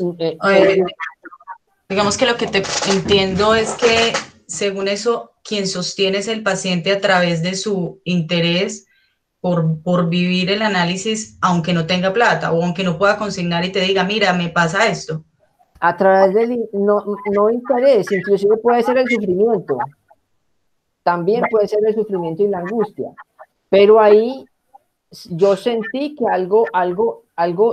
C: Digamos que lo que te entiendo es que según eso quien sostiene es el paciente a través de su interés por vivir el análisis, aunque no tenga plata o aunque no pueda consignar y te diga, mira, me pasa esto.
A: A través del no interés, inclusive puede ser el sufrimiento. También puede ser el sufrimiento y la angustia. Pero ahí yo sentí que algo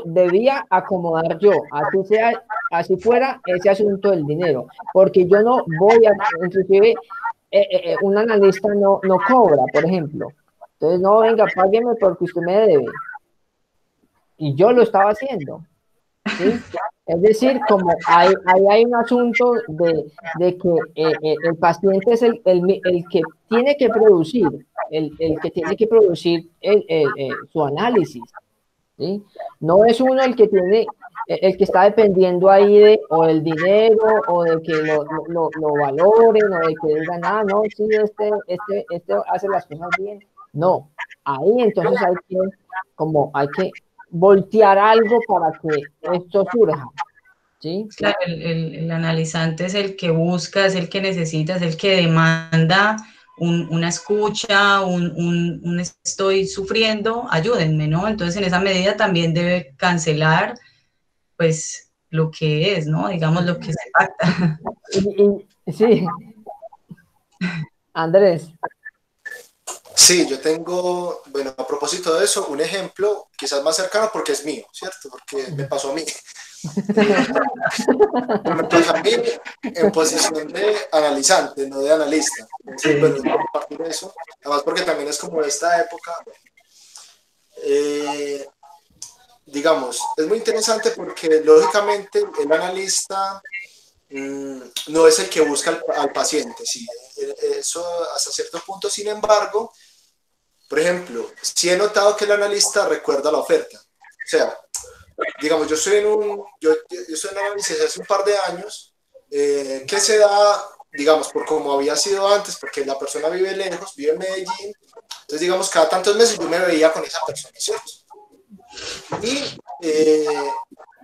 A: debía acomodar yo, así sea, así fuera ese asunto del dinero, porque yo no voy a, inclusive un analista no cobra, por ejemplo. Entonces, no, venga, págueme porque usted me debe. Y yo lo estaba haciendo, ¿sí? Es decir, como hay un asunto de que el paciente es el que tiene que producir, el que tiene que producir su análisis, ¿sí? No es uno el que tiene, el que está dependiendo ahí de o del dinero o de que lo valoren o de que digan, ah, no, sí, este hace las cosas bien. No, ahí entonces hay que voltear algo para que esto surja, ¿sí?
C: Claro, el analizante es el que busca, es el que necesita, es el que demanda una escucha, un estoy sufriendo, ayúdenme, ¿no? Entonces, en esa medida también debe cancelar, pues, lo que es, ¿no? Digamos, lo que se pacta.
A: Sí, Andrés.
B: Sí, yo tengo, bueno, a propósito de eso, un ejemplo quizás más cercano porque es mío, ¿cierto? Porque me pasó a mí. Me pasó a mí en posición de analizante, no de analista. Entonces, bueno, compartir eso, además porque también es como de esta época. Eh, digamos, es muy interesante porque lógicamente el analista no es el que busca al paciente, ¿sí? Eso hasta cierto punto, sin embargo, por ejemplo, sí he notado que el analista recuerda la oferta. O sea, digamos, yo soy en análisis hace un par de años, que se da, digamos, por como había sido antes, porque la persona vive lejos, vive en Medellín, entonces, digamos, cada tantos meses yo me veía con esa persona, ¿cierto? Y,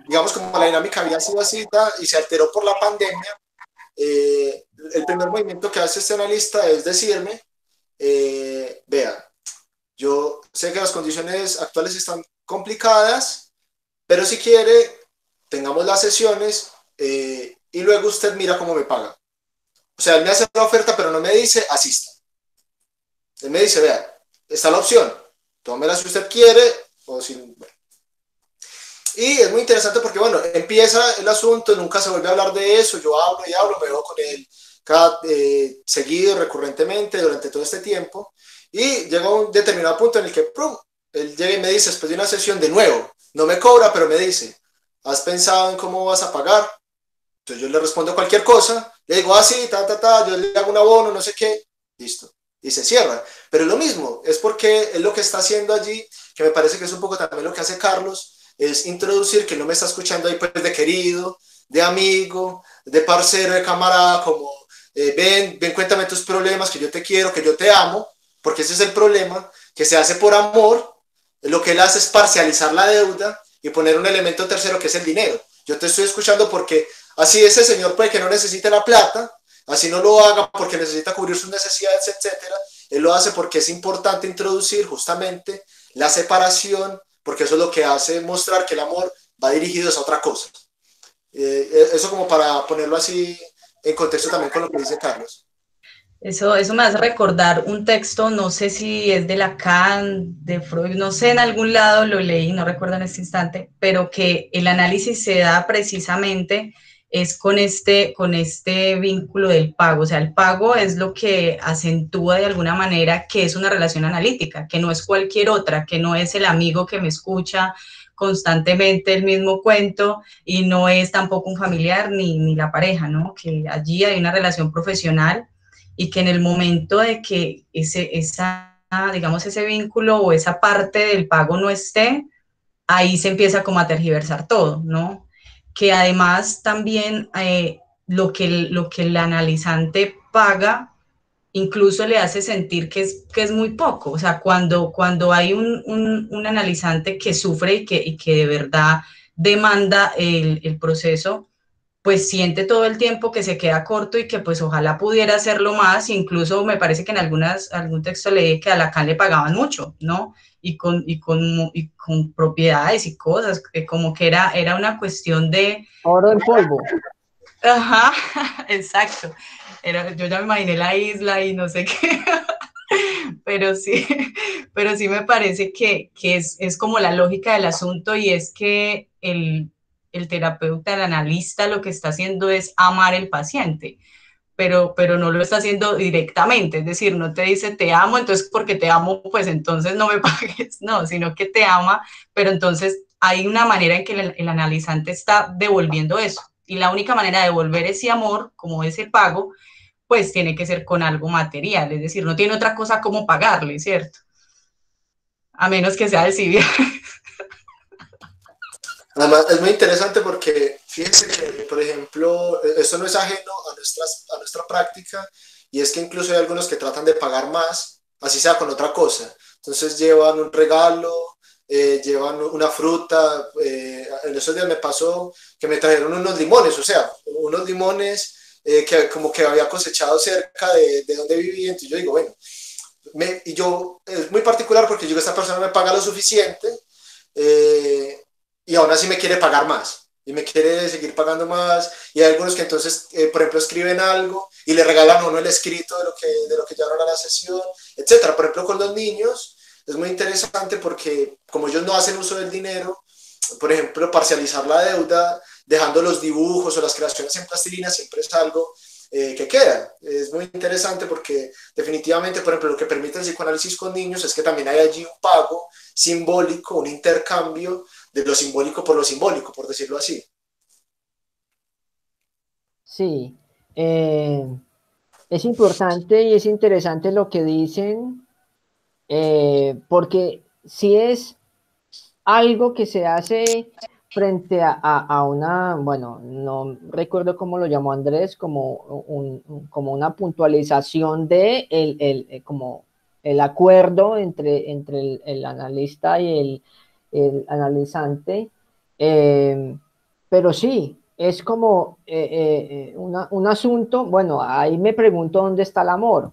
B: digamos, como la dinámica había sido así y se alteró por la pandemia, el primer movimiento que hace este analista es decirme, vea, yo sé que las condiciones actuales están complicadas, pero si quiere, tengamos las sesiones y luego usted mira cómo me paga. O sea, él me hace la oferta, pero no me dice asista. Él me dice, vea, está la opción, tómela si usted quiere o si... Bueno. Y es muy interesante porque, bueno, empieza el asunto, nunca se vuelve a hablar de eso, yo hablo y hablo, me veo con él seguido, recurrentemente, durante todo este tiempo, y llega un determinado punto en el que, ¡prum!, él llega y me dice, después de una sesión de nuevo, no me cobra, pero me dice, ¿has pensado en cómo vas a pagar? Entonces yo le respondo cualquier cosa, le digo, ah, sí, yo le hago un abono, no sé qué, listo, y se cierra. Pero es lo mismo, es porque es lo que está haciendo allí, que me parece que es un poco también lo que hace Carlos, es introducir que no me está escuchando ahí pues de querido, de amigo, de parcero, de camarada, como ven, cuéntame tus problemas, que yo te quiero, que yo te amo, porque ese es el problema, que se hace por amor, lo que él hace es parcializar la deuda y poner un elemento tercero que es el dinero. Yo te estoy escuchando porque así ese señor puede que no necesite la plata, así no lo haga porque necesita cubrir sus necesidades, etcétera. Él lo hace porque es importante introducir justamente la separación, porque eso es lo que hace mostrar que el amor va dirigido a otra cosa. Eso como para ponerlo así en contexto también con lo que dice Carlos.
C: Eso me hace recordar un texto, no sé si es de Lacan, de Freud, no sé, en algún lado lo leí, no recuerdo en este instante, pero que el análisis se da precisamente es con este vínculo del pago. O sea, el pago es lo que acentúa de alguna manera que es una relación analítica, que no es cualquier otra, que no es el amigo que me escucha constantemente el mismo cuento y no es tampoco un familiar ni la pareja, ¿no? Que allí hay una relación profesional y que en el momento de que digamos, ese vínculo o esa parte del pago no esté, ahí se empieza como a tergiversar todo, ¿no? Que además también lo que el analizante paga incluso le hace sentir que es muy poco. O sea, cuando hay un analizante que sufre y que de verdad demanda el proceso, pues siente todo el tiempo que se queda corto y que pues ojalá pudiera hacerlo más. Incluso me parece que en algún texto leí que a Lacan le pagaban mucho, ¿no? Y con propiedades y cosas, como que era una cuestión de...
A: Oro en polvo.
C: Ajá, exacto. Yo ya me imaginé la isla y no sé qué, pero sí, pero sí me parece que es como la lógica del asunto, y es que el terapeuta, el analista, lo que está haciendo es amar al paciente, pero no lo está haciendo directamente, es decir, no te dice te amo, entonces porque te amo, pues entonces no me pagues, no, sino que te ama, pero entonces hay una manera en que el analizante está devolviendo eso, y la única manera de devolver ese amor, como ese pago, pues tiene que ser con algo material, es decir, no tiene otra cosa como pagarle, ¿cierto? A menos que sea del civil.
B: Además, es muy interesante porque fíjense que, por ejemplo, esto no es ajeno a nuestra práctica, y es que incluso hay algunos que tratan de pagar más, así sea con otra cosa. Entonces llevan un regalo, llevan una fruta. En esos días me pasó que me trajeron unos limones, o sea, unos limones que como que había cosechado cerca de donde vivía. Entonces yo digo, bueno, y yo, es muy particular porque yo digo, esta persona me paga lo suficiente, eh, y aún así me quiere pagar más y me quiere seguir pagando más. Y hay algunos que entonces, por ejemplo, escriben algo y le regalan a uno el escrito de lo que llevaron a la sesión, etcétera. Por ejemplo, con los niños es muy interesante porque como ellos no hacen uso del dinero, por ejemplo, parcializar la deuda dejando los dibujos o las creaciones en plastilina siempre es algo que queda. Es muy interesante porque definitivamente, por ejemplo, lo que permite el psicoanálisis con niños es que también hay allí un pago simbólico, un intercambio de lo simbólico por lo simbólico, por decirlo así.
A: Sí, eh, es importante y es interesante lo que dicen, porque si es algo que se hace frente a una, bueno, no recuerdo cómo lo llamó Andrés, como, como una puntualización de como el acuerdo entre el analista y el analizante. eh, pero sí, es como un asunto, bueno, ahí me pregunto dónde está el amor.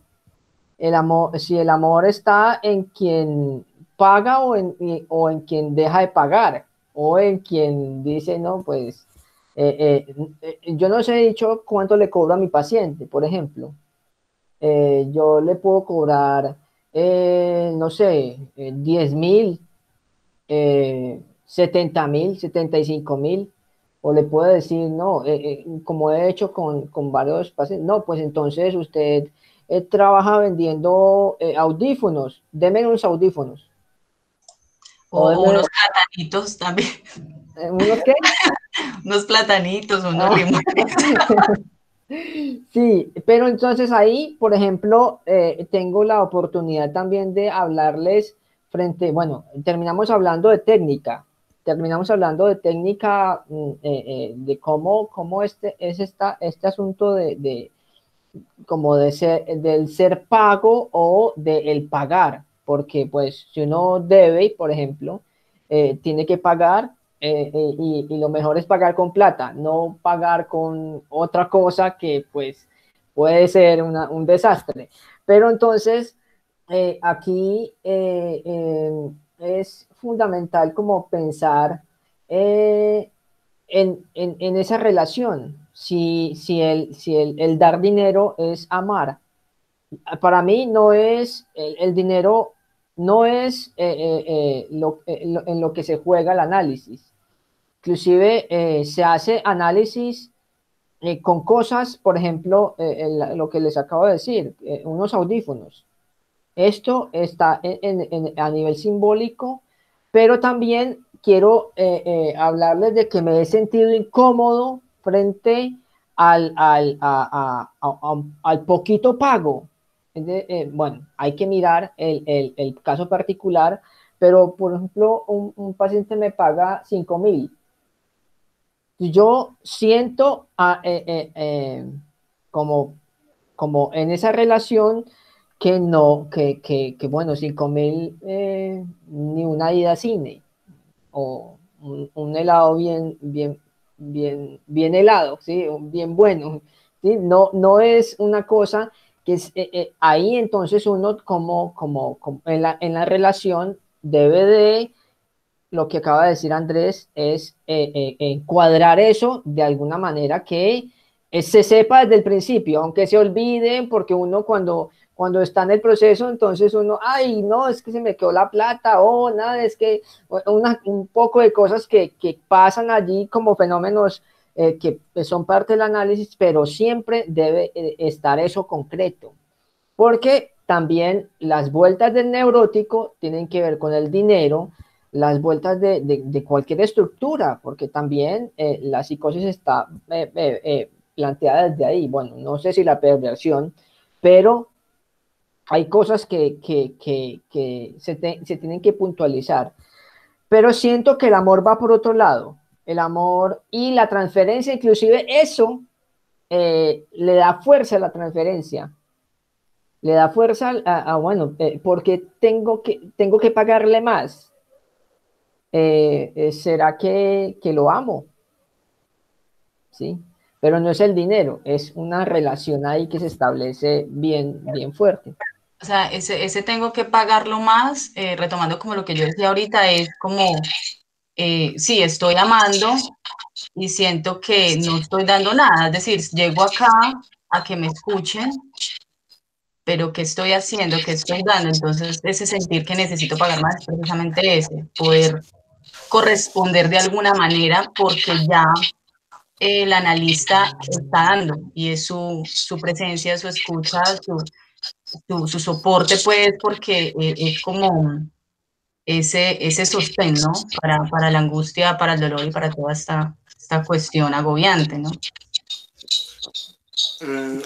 A: El amor, si el amor está en quien paga o en quien deja de pagar, o en quien dice, no, pues yo no os he dicho cuánto le cobro a mi paciente, por ejemplo. Yo le puedo cobrar, no sé, 10.000, 70.000, 75.000, o le puedo decir, no, como he hecho con varios pacientes, no, pues entonces usted trabaja vendiendo audífonos, deme unos audífonos, o
C: O
A: deme
C: unos platanitos también,
A: unos qué.
C: unos platanitos, unos
A: Ah,
C: limones.
A: sí, pero entonces ahí, por ejemplo, tengo la oportunidad también de hablarles bueno, terminamos hablando de técnica, de cómo este asunto como del ser pago o del pagar, porque pues si uno debe, por ejemplo, tiene que pagar, y lo mejor es pagar con plata, no pagar con otra cosa que pues puede ser un desastre. Pero entonces, aquí es fundamental como pensar eh, en esa relación, si el dar dinero es amar. Para mí no es el dinero, no es en lo que se juega el análisis. Inclusive se hace análisis con cosas, por ejemplo, lo que les acabo de decir, unos audífonos. Esto está a nivel simbólico, pero también quiero hablarles de que me he sentido incómodo frente al poquito pago. Bueno, hay que mirar el caso particular, pero por ejemplo, un paciente me paga 5.000. Yo siento como, como en esa relación que no, que bueno, 5.000, ni una ida a cine o un helado bien, bien, bien helado, ¿sí? Bien bueno, ¿sí? No es una cosa que es, ahí entonces uno como en la relación debe de, lo que acaba de decir Andrés, es encuadrar eso de alguna manera que se sepa desde el principio, aunque se olviden, porque uno cuando está en el proceso, entonces uno, ay, no, es que se me quedó la plata, o nada, es que un poco de cosas que pasan allí como fenómenos que son parte del análisis, pero siempre debe estar eso concreto, porque también las vueltas del neurótico tienen que ver con el dinero, las vueltas de cualquier estructura, porque también la psicosis está planteada desde ahí. Bueno, no sé si la perversión, pero hay cosas que se tienen que puntualizar. Pero siento que el amor va por otro lado. El amor y la transferencia, inclusive eso le da fuerza a la transferencia, le da fuerza bueno, porque tengo que pagarle más. ¿Será que lo amo? ¿Sí? Pero no es el dinero, es una relación ahí que se establece bien fuerte.
C: O sea, ese tengo que pagarlo más, retomando como lo que yo decía ahorita, es como, sí, estoy amando y siento que no estoy dando nada, es decir, llego acá a que me escuchen, pero ¿qué estoy haciendo? ¿Qué estoy dando? Entonces, ese sentir que necesito pagar más es precisamente ese, poder corresponder de alguna manera porque ya el analista está dando y es su presencia, su escucha, su soporte, pues, porque es como ese sostén, ¿no? Para la angustia, para el dolor y para toda esta cuestión agobiante, ¿no?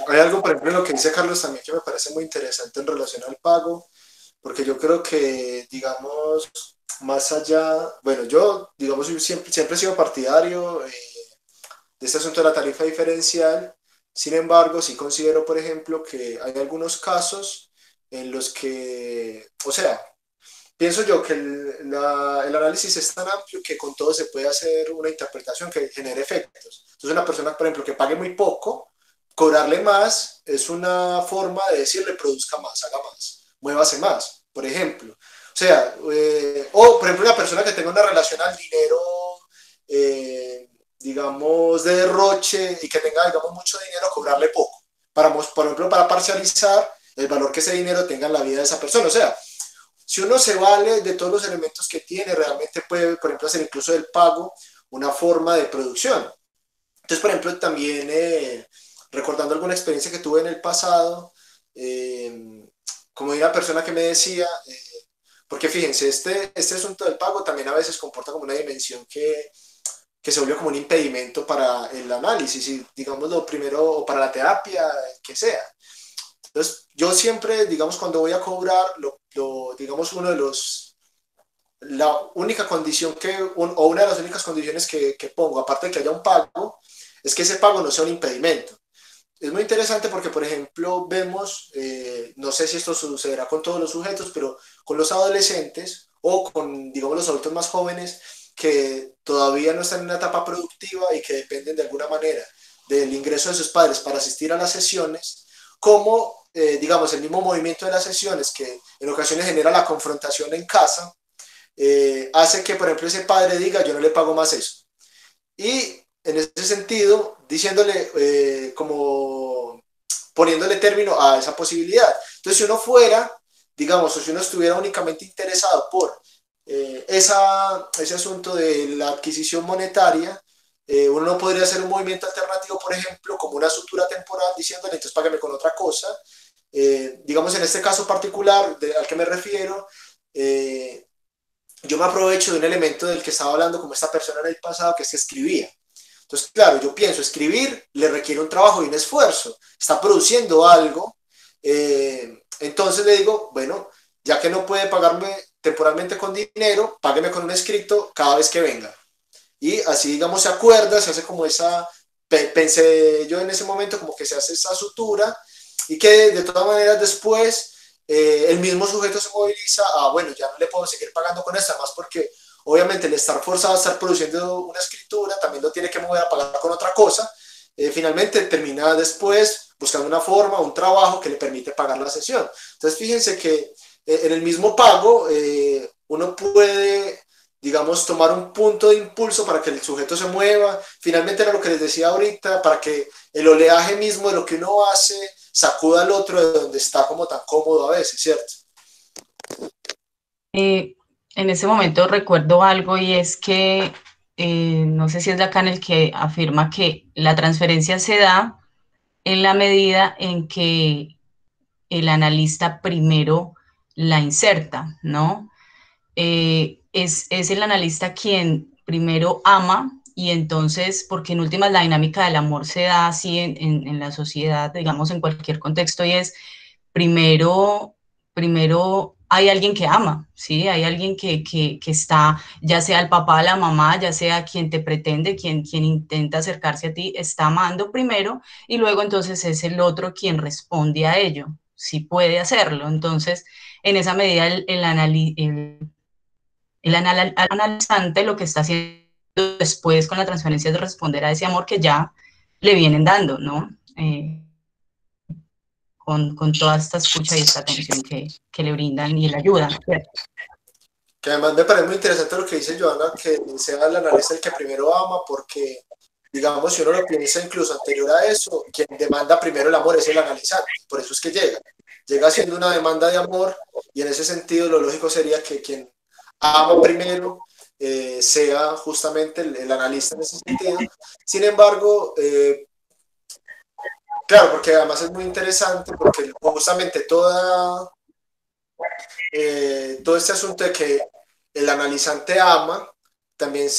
B: Hay algo, por ejemplo, en lo que dice Carlos también que me parece muy interesante en relación al pago, porque yo creo que, digamos, más allá, bueno, yo, digamos, siempre he sido partidario de este asunto de la tarifa diferencial. Sin embargo, sí considero, por ejemplo, que hay algunos casos en los que, o sea, pienso yo que el análisis es tan amplio que con todo se puede hacer una interpretación que genere efectos. Entonces, una persona, por ejemplo, que pague muy poco, cobrarle más es una forma de decirle produzca más, haga más, muévase más, por ejemplo. O sea, o por ejemplo, una persona que tenga una relación al dinero, digamos, de derroche y que tenga, digamos, mucho dinero, cobrarle poco. Por ejemplo, para parcializar el valor que ese dinero tenga en la vida de esa persona. O sea, si uno se vale de todos los elementos que tiene, realmente puede, por ejemplo, hacer incluso del pago una forma de producción. Entonces, por ejemplo, también recordando alguna experiencia que tuve en el pasado, como una persona que me decía, porque fíjense, este asunto del pago también a veces comporta como una dimensión que se vuelve como un impedimento para el análisis y, digamos, lo primero, o para la terapia, que sea. Entonces, yo siempre, digamos, cuando voy a cobrar, digamos, la única condición o una de las únicas condiciones que pongo, aparte de que haya un pago, es que ese pago no sea un impedimento. Es muy interesante porque, por ejemplo, vemos, no sé si esto sucederá con todos los sujetos, pero con los adolescentes o con, digamos, los adultos más jóvenes que todavía no están en una etapa productiva y que dependen de alguna manera del ingreso de sus padres para asistir a las sesiones, como, digamos, el mismo movimiento de las sesiones que en ocasiones genera la confrontación en casa, hace que, por ejemplo, ese padre diga, yo no le pago más eso. Y en ese sentido, diciéndole, como poniéndole término a esa posibilidad. Entonces, si uno fuera, digamos, o si uno estuviera únicamente interesado por ese asunto de la adquisición monetaria, uno no podría hacer un movimiento alternativo, por ejemplo, como una sutura temporal, diciéndole, entonces págame con otra cosa. Digamos, en este caso particular al que me refiero, yo me aprovecho de un elemento del que estaba hablando como esta persona en el pasado, que es que escribía. Entonces, claro, yo pienso, escribir le requiere un trabajo y un esfuerzo, está produciendo algo, entonces le digo, bueno, ya que no puede pagarme temporalmente con dinero, págueme con un escrito cada vez que venga. Y así, digamos, se acuerda, se hace como esa, pensé yo en ese momento, como que se hace esa sutura y que de todas maneras después el mismo sujeto se moviliza a, bueno, ya no le puedo seguir pagando con esto, además porque obviamente el estar forzado a estar produciendo una escritura también lo tiene que mover a pagar con otra cosa, finalmente termina después buscando una forma, un trabajo que le permite pagar la sesión. Entonces fíjense que en el mismo pago uno puede, digamos, tomar un punto de impulso para que el sujeto se mueva. Finalmente era lo que les decía ahorita, para que el oleaje mismo de lo que uno hace sacuda al otro de donde está como tan cómodo a veces, ¿cierto?
C: En ese momento recuerdo algo y es que no sé si es Lacan el que afirma que la transferencia se da en la medida en que el analista primero la inserta, ¿no? Es el analista quien primero ama y entonces, porque en últimas la dinámica del amor se da así en la sociedad, digamos, en cualquier contexto, y es primero hay alguien que ama, ¿sí? Hay alguien que está, ya sea el papá, la mamá, ya sea quien te pretende, quien intenta acercarse a ti, está amando primero y luego entonces es el otro quien responde a ello, si puede hacerlo. Entonces, en esa medida, el analizante lo que está haciendo después con la transferencia es responder a ese amor que ya le vienen dando, ¿no? Con toda esta escucha y esta atención que le brindan y le ayudan, ¿cierto?
B: Que además me parece muy interesante lo que dice Joana, que sea el analista el que primero ama, porque, digamos, si uno lo piensa incluso anterior a eso, quien demanda primero el amor es el analizante, por eso es que llega siendo una demanda de amor, y en ese sentido lo lógico sería que quien ama primero sea justamente el analista en ese sentido. Sin embargo, claro, porque además es muy interesante, porque justamente todo este asunto de que el analizante ama, también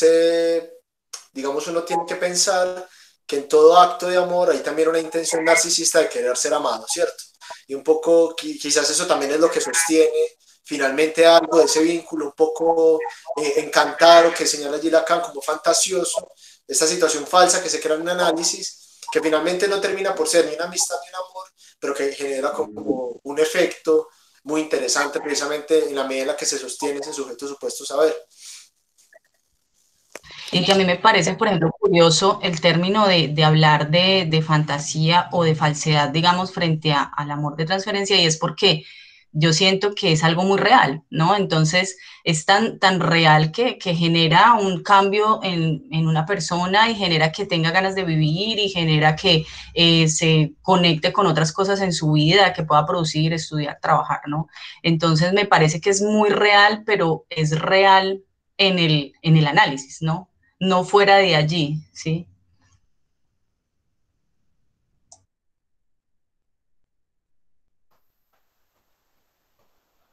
B: digamos, uno tiene que pensar que en todo acto de amor hay también una intención narcisista de querer ser amado, ¿cierto? Y un poco, quizás eso también es lo que sostiene finalmente algo de ese vínculo un poco encantado que señala allí Lacan como fantasioso, esta situación falsa que se crea en un análisis, que finalmente no termina por ser ni una amistad ni un amor, pero que genera como un efecto muy interesante precisamente en la medida en la que se sostiene ese sujeto supuesto saber.
C: Y que a mí me parece, por ejemplo, curioso el término de hablar de fantasía o de falsedad, digamos, frente al amor de transferencia, y es porque yo siento que es algo muy real, ¿no? Entonces, es tan real que genera un cambio en una persona y genera que tenga ganas de vivir y genera que se conecte con otras cosas en su vida, que pueda producir, estudiar, trabajar, ¿no? Entonces, me parece que es muy real, pero es real en el análisis, ¿no? No fuera de allí, ¿sí?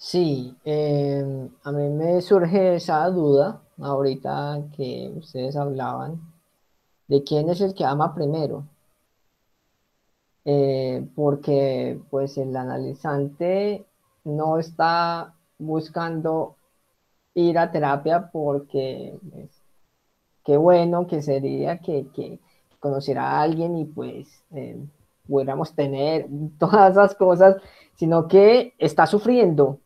A: Sí, a mí me surge esa duda ahorita que ustedes hablaban de quién es el que ama primero. Porque pues el analizante no está buscando ir a terapia porque pues, qué bueno que sería que conociera a alguien y pues pudiéramos tener todas esas cosas, sino que está sufriendo.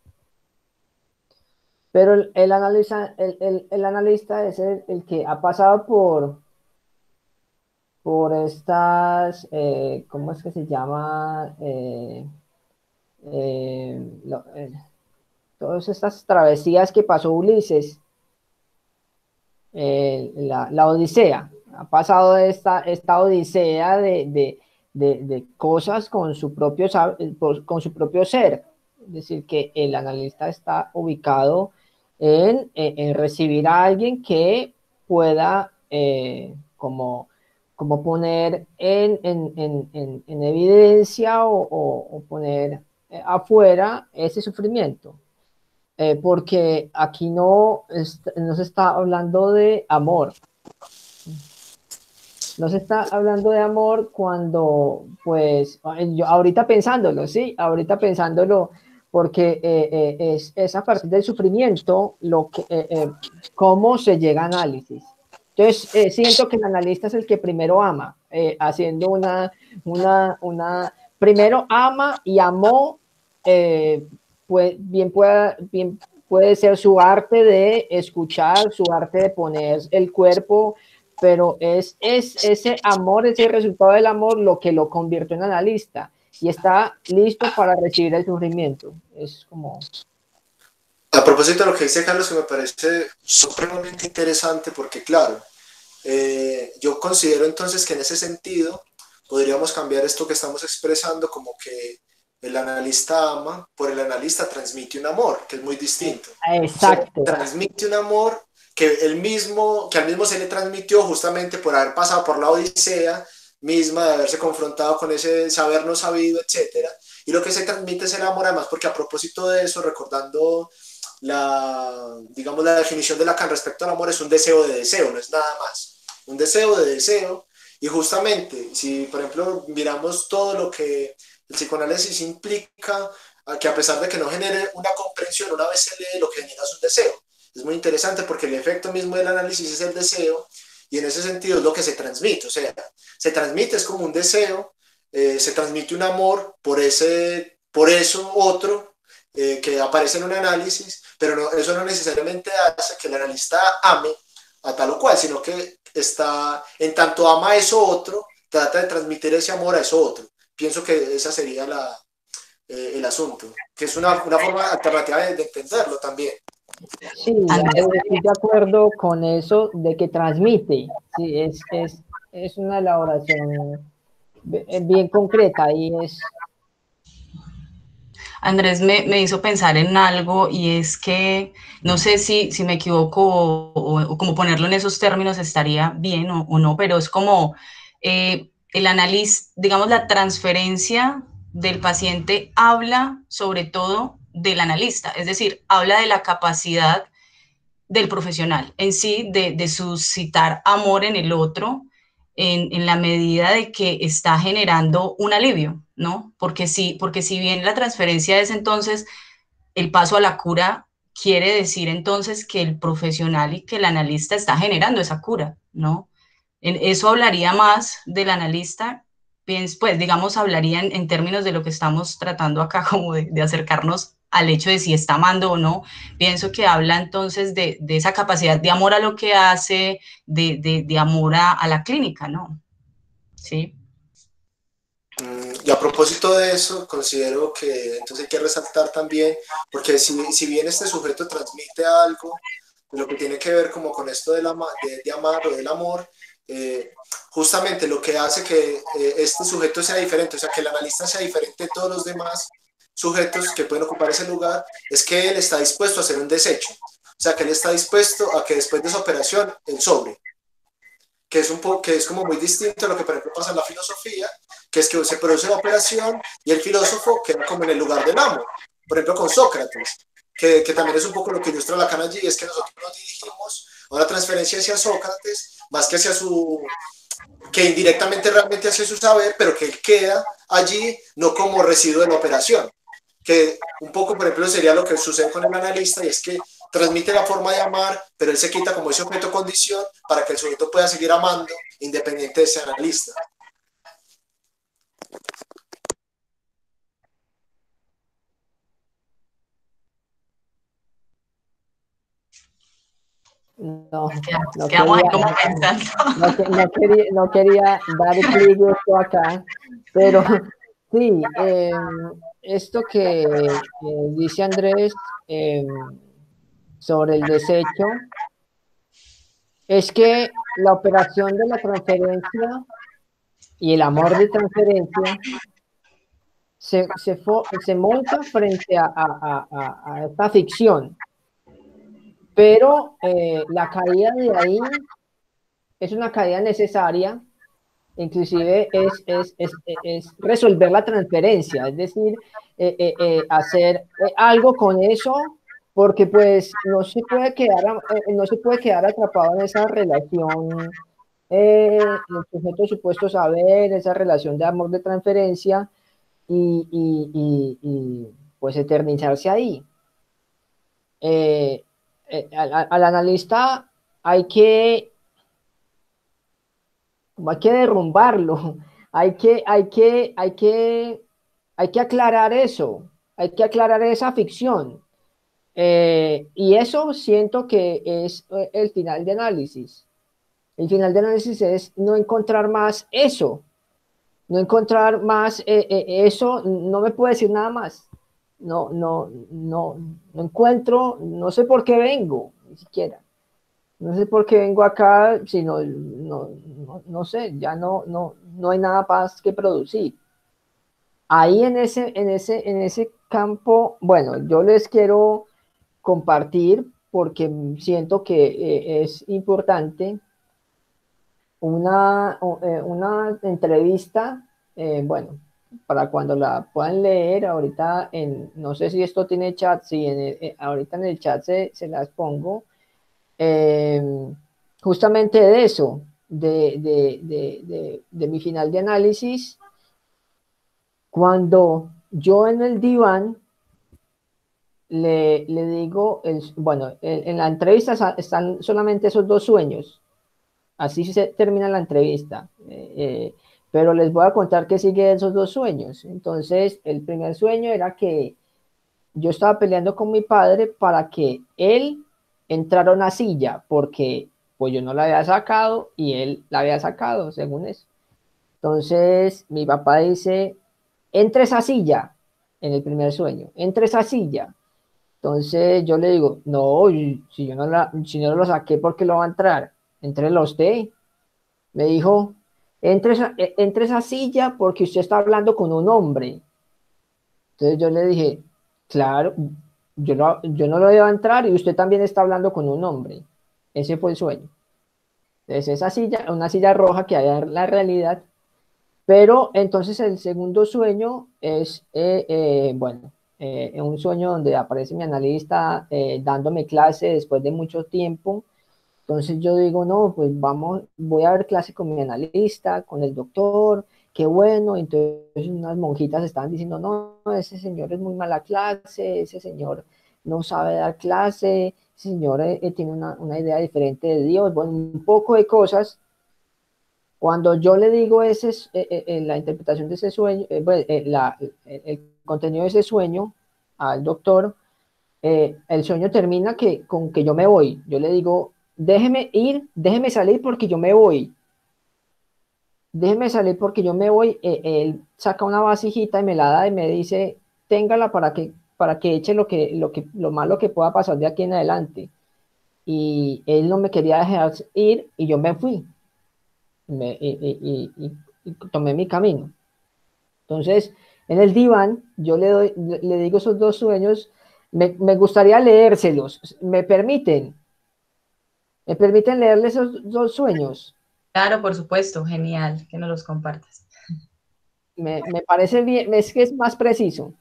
A: Pero el analista es el que ha pasado por estas, ¿cómo es que se llama? Lo- todas estas travesías que pasó Ulises, la Odisea, ha pasado esta Odisea de cosas con su propio ser. Es decir, que el analista está ubicado en recibir a alguien que pueda como poner en evidencia o poner afuera ese sufrimiento, porque aquí no se está hablando de amor. No se está hablando de amor cuando, pues, yo ahorita pensándolo, sí, ahorita pensándolo, porque es a partir del sufrimiento cómo se llega a análisis. Entonces, siento que el analista es el que primero ama, haciendo primero ama y amó, pues bien puede ser su arte de escuchar, su arte de poner el cuerpo, pero es ese amor, ese resultado del amor lo que lo convierte en analista y está listo para recibir el sufrimiento. Es como...
B: A propósito de lo que dice Carlos, que me parece supremamente interesante porque, claro, yo considero entonces que en ese sentido podríamos cambiar esto que estamos expresando como que el analista ama, por el analista transmite un amor, que es muy distinto.
A: Exacto.
B: O sea, transmite un amor que al mismo se le transmitió justamente por haber pasado por la odisea misma, de haberse confrontado con ese saber no sabido, etcétera. Y lo que se transmite es el amor, además, porque a propósito de eso, recordando digamos, la definición de Lacan respecto al amor, es un deseo de deseo, no es nada más. Un deseo de deseo. Y justamente, si por ejemplo miramos todo lo que el psicoanálisis implica, que a pesar de que no genere una comprensión, una vez se lee, lo que genera es un deseo. Es muy interesante porque el efecto mismo del análisis es el deseo, y en ese sentido es lo que se transmite. O sea, se transmite, es como un deseo, se transmite un amor por eso otro, que aparece en un análisis, pero no, eso no necesariamente hace que el analista ame a tal o cual, sino que está, en tanto ama a eso otro, trata de transmitir ese amor a eso otro. Pienso que esa sería el asunto, que es una forma alternativa de entenderlo también.
A: Sí, estoy de acuerdo con eso de que transmite. Sí, es una elaboración bien concreta y es...
C: Andrés me hizo pensar en algo, y es que no sé si me equivoco o como ponerlo en esos términos estaría bien o no, pero es como el análisis, digamos, la transferencia del paciente habla sobre todo del analista, es decir, habla de la capacidad del profesional en sí de suscitar amor en el otro, en la medida de que está generando un alivio, ¿no? Porque si bien la transferencia es entonces el paso a la cura, quiere decir entonces que el profesional y que el analista está generando esa cura, ¿no? Eso hablaría más del analista, pues digamos, hablaría en términos de lo que estamos tratando acá, como de acercarnos al hecho de si está amando o no. Pienso que habla entonces de esa capacidad de amor a lo que hace, de amor a la clínica, ¿no? Sí.
B: Y a propósito de eso, considero que entonces hay que resaltar también, porque si bien este sujeto transmite algo, lo que tiene que ver como con esto de amar o del amor, justamente lo que hace que este sujeto sea diferente, o sea, que el analista sea diferente de todos los demás sujetos que pueden ocupar ese lugar, es que él está dispuesto a hacer un desecho, o sea, que él está dispuesto a que después de esa operación, él sobre, que es como muy distinto a lo que por ejemplo pasa en la filosofía, que es que se produce la operación y el filósofo queda como en el lugar del amo, por ejemplo con Sócrates, que también es un poco lo que ilustra Lacan allí, es que nosotros nos dirigimos a una transferencia hacia Sócrates, más que que indirectamente realmente hacia su saber, pero que él queda allí no como residuo de la operación, que un poco, por ejemplo, sería lo que sucede con el analista, y es que transmite la forma de amar, pero él se quita como ese objeto condición para que el sujeto pueda seguir amando independiente de ese analista.
A: No,
C: Nos quedamos ahí como pensando.
A: no quería dar clic esto acá, pero sí, esto que dice Andrés sobre el desecho, es que la operación de la transferencia y el amor de transferencia se monta frente a esta ficción, pero la caída de ahí es una caída necesaria, inclusive es resolver la transferencia, es decir, hacer algo con eso, porque pues no se puede quedar atrapado en esa relación, el sujeto supuesto saber, esa relación de amor de transferencia pues eternizarse ahí. Al analista hay que hay que derrumbarlo, hay que aclarar eso, hay que aclarar esa ficción, Y eso siento que es el final de análisis. El final de análisis es no encontrar más eso, no encontrar más eso, no me puede decir nada más. No encuentro, no sé por qué vengo, ni siquiera. No sé por qué vengo acá, sino, no sé, ya no hay nada más que producir. Ahí en ese campo, bueno, yo les quiero compartir porque siento que es importante una entrevista, bueno, para cuando la puedan leer, ahorita no sé si esto tiene chat, si ahorita en el chat se las pongo, eh, justamente de eso, de mi final de análisis, cuando yo en el diván le digo, bueno, en la entrevista están solamente esos dos sueños. Así se termina la entrevista. Pero les voy a contar que sigue esos dos sueños. Entonces, el primer sueño era que yo estaba peleando con mi padre para que él entrara a una silla, porque pues yo no la había sacado y él la había sacado, según eso. Entonces, mi papá dice, entre esa silla, en el primer sueño, entre esa silla. Entonces yo le digo, no, si yo no lo saqué, ¿por qué lo va a entrar? Entrélo usted. Me dijo, entre esa silla porque usted está hablando con un hombre. Entonces yo le dije, claro, yo no lo debo entrar y usted también está hablando con un hombre. Ese fue el sueño. Entonces esa silla, una silla roja que hay en la realidad, pero entonces el segundo sueño es, bueno, un sueño donde aparece mi analista dándome clase después de mucho tiempo. Entonces yo digo, no, pues vamos, voy a ver clase con mi analista, con el doctor, qué bueno. Entonces unas monjitas estaban diciendo, no, ese señor es muy mala clase, ese señor no sabe dar clase, ese señor tiene una idea diferente de Dios, bueno, un poco de cosas. Cuando yo le digo la interpretación de ese sueño, bueno, el contenido de ese sueño al doctor, el sueño termina con que yo me voy. Yo le digo, déjeme ir, déjeme salir porque yo me voy. Déjeme salir porque yo me voy. Él saca una vasijita y me la da y me dice, téngala para que eche lo malo que pueda pasar de aquí en adelante. Y él no me quería dejar ir y yo me fui. Me- y, y- y- y tomé mi camino. Entonces, en el diván, yo le digo esos dos sueños, me gustaría leérselos. ¿Me permiten leerle esos dos sueños?
C: Claro, por supuesto, genial que nos los compartas.
A: Me parece bien, es que es más preciso.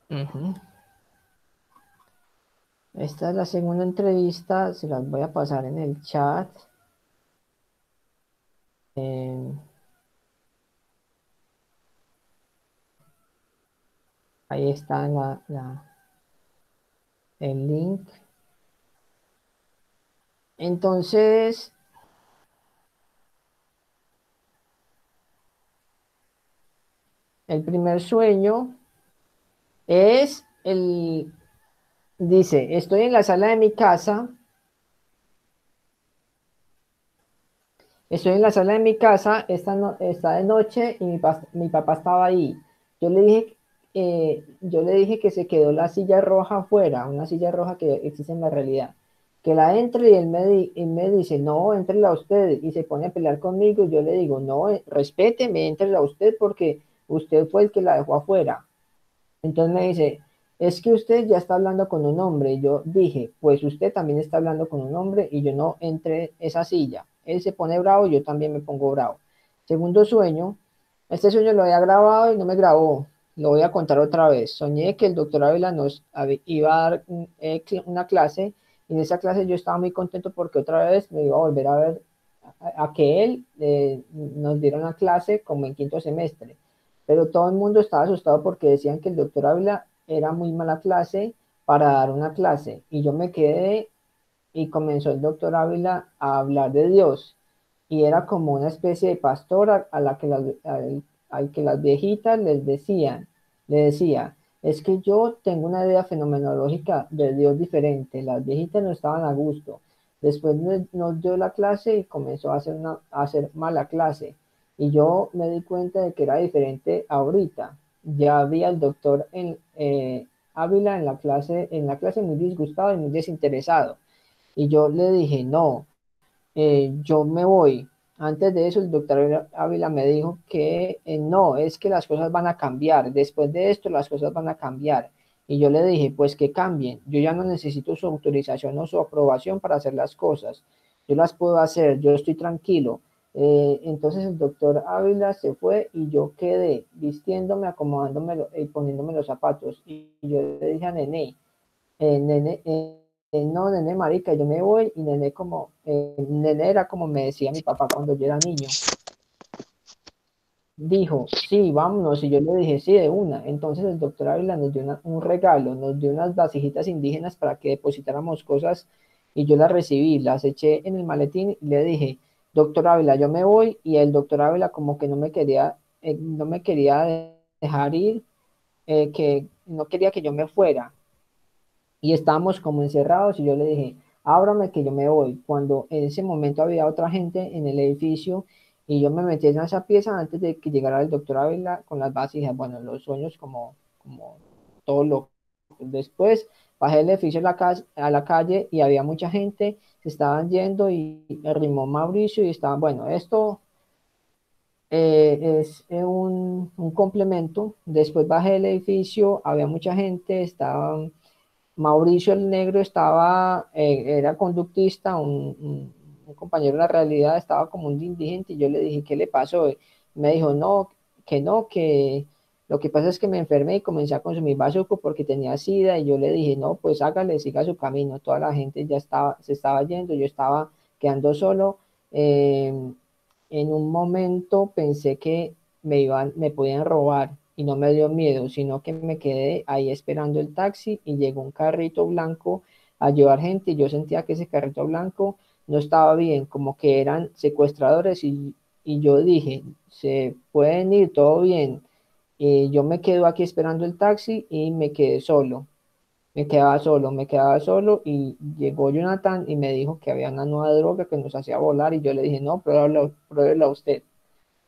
A: Ujú. Esta es la segunda entrevista, se las voy a pasar en el chat. Eh, ahí está el link. Entonces, el primer sueño dice, estoy en la sala de mi casa. Estoy en la sala de mi casa, está de noche y mi papá estaba ahí. Yo le dije, yo le dije que se quedó la silla roja afuera, una silla roja que existe en la realidad. Que la entre y él me dice, no, entrela usted. Y se pone a pelear conmigo y yo le digo, no, respéteme, entrela usted porque usted fue el que la dejó afuera. Entonces me dice, es que usted ya está hablando con un hombre. Y yo dije, pues usted también está hablando con un hombre y yo no entré esa silla. Él se pone bravo, yo también me pongo bravo. Segundo sueño, este sueño lo había grabado y no me grabó. Lo voy a contar otra vez. Soñé que el doctor Ávila iba a dar una clase y en esa clase yo estaba muy contento porque otra vez me iba a volver a ver a que él nos diera una clase como en quinto semestre. Pero todo el mundo estaba asustado porque decían que el doctor Ávila era muy mala clase para dar una clase. Y yo me quedé y comenzó el doctor Ávila a hablar de Dios. Y era como una especie de pastor a la que al que las viejitas le decía, es que yo tengo una idea fenomenológica de Dios diferente. Las viejitas no estaban a gusto. Después nos dio la clase y comenzó a hacer mala clase. Y yo me di cuenta de que era diferente ahorita. Ya había el doctor Ávila en la clase muy disgustado y muy desinteresado. Y yo le dije, no, yo me voy. Antes de eso, el doctor Ávila me dijo que no, es que las cosas van a cambiar. Después de esto, las cosas van a cambiar. Y yo le dije, pues que cambien. Yo ya no necesito su autorización o su aprobación para hacer las cosas. Yo las puedo hacer, yo estoy tranquilo. Entonces el doctor Ávila se fue y yo quedé vistiéndome, acomodándome y poniéndome los zapatos. Y yo le dije a Nene, Nene, no, Nene, marica, yo me voy. Y Nene Nene era como me decía mi papá cuando yo era niño. Dijo, sí, vámonos. Y yo le dije, sí, de una. Entonces el doctor Ávila nos dio un regalo, nos dio unas vasijitas indígenas para que depositáramos cosas y yo las recibí, las eché en el maletín y le dije, doctor Ávila, yo me voy. Y el doctor Ávila como que no me quería dejar ir, que no quería que yo me fuera. Y estábamos como encerrados y yo le dije, ábrame que yo me voy. Cuando en ese momento había otra gente en el edificio y yo me metí en esa pieza antes de que llegara el doctor Ávila con las bases y dije, bueno, los sueños como todo lo. Después bajé el edificio a la calle y había mucha gente, se estaban yendo y arrimó Mauricio y estaban, bueno, esto es un complemento. Después bajé el edificio, había mucha gente, estaban Mauricio el Negro era conductista, un compañero de la realidad, estaba como un indigente y yo le dije, ¿qué le pasó? Me dijo, no, que lo que pasa es que me enfermé y comencé a consumir bazuco porque tenía sida y yo le dije, no, pues hágale, siga su camino. Toda la gente se estaba yendo, yo estaba quedando solo. En un momento pensé que me podían robar y no me dio miedo, sino que me quedé ahí esperando el taxi y llegó un carrito blanco a llevar gente y yo sentía que ese carrito blanco no estaba bien, como que eran secuestradores y yo dije, se pueden ir, todo bien. Y yo me quedo aquí esperando el taxi y me quedé solo. Me quedaba solo y llegó Jonathan y me dijo que había una nueva droga que nos hacía volar y yo le dije, no, pruébela usted.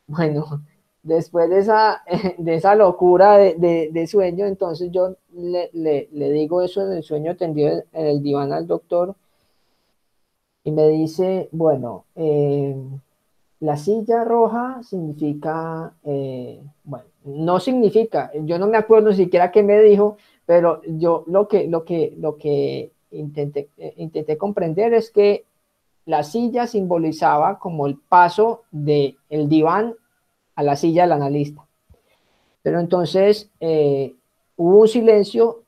A: Bueno, después de esa locura de sueño, entonces yo le digo eso en el sueño tendido en el diván al doctor y me dice, bueno, la silla roja significa, bueno, no significa, yo no me acuerdo ni siquiera qué me dijo, pero yo lo que intenté comprender es que la silla simbolizaba como el paso del diván a la silla del analista. Pero entonces hubo un silencio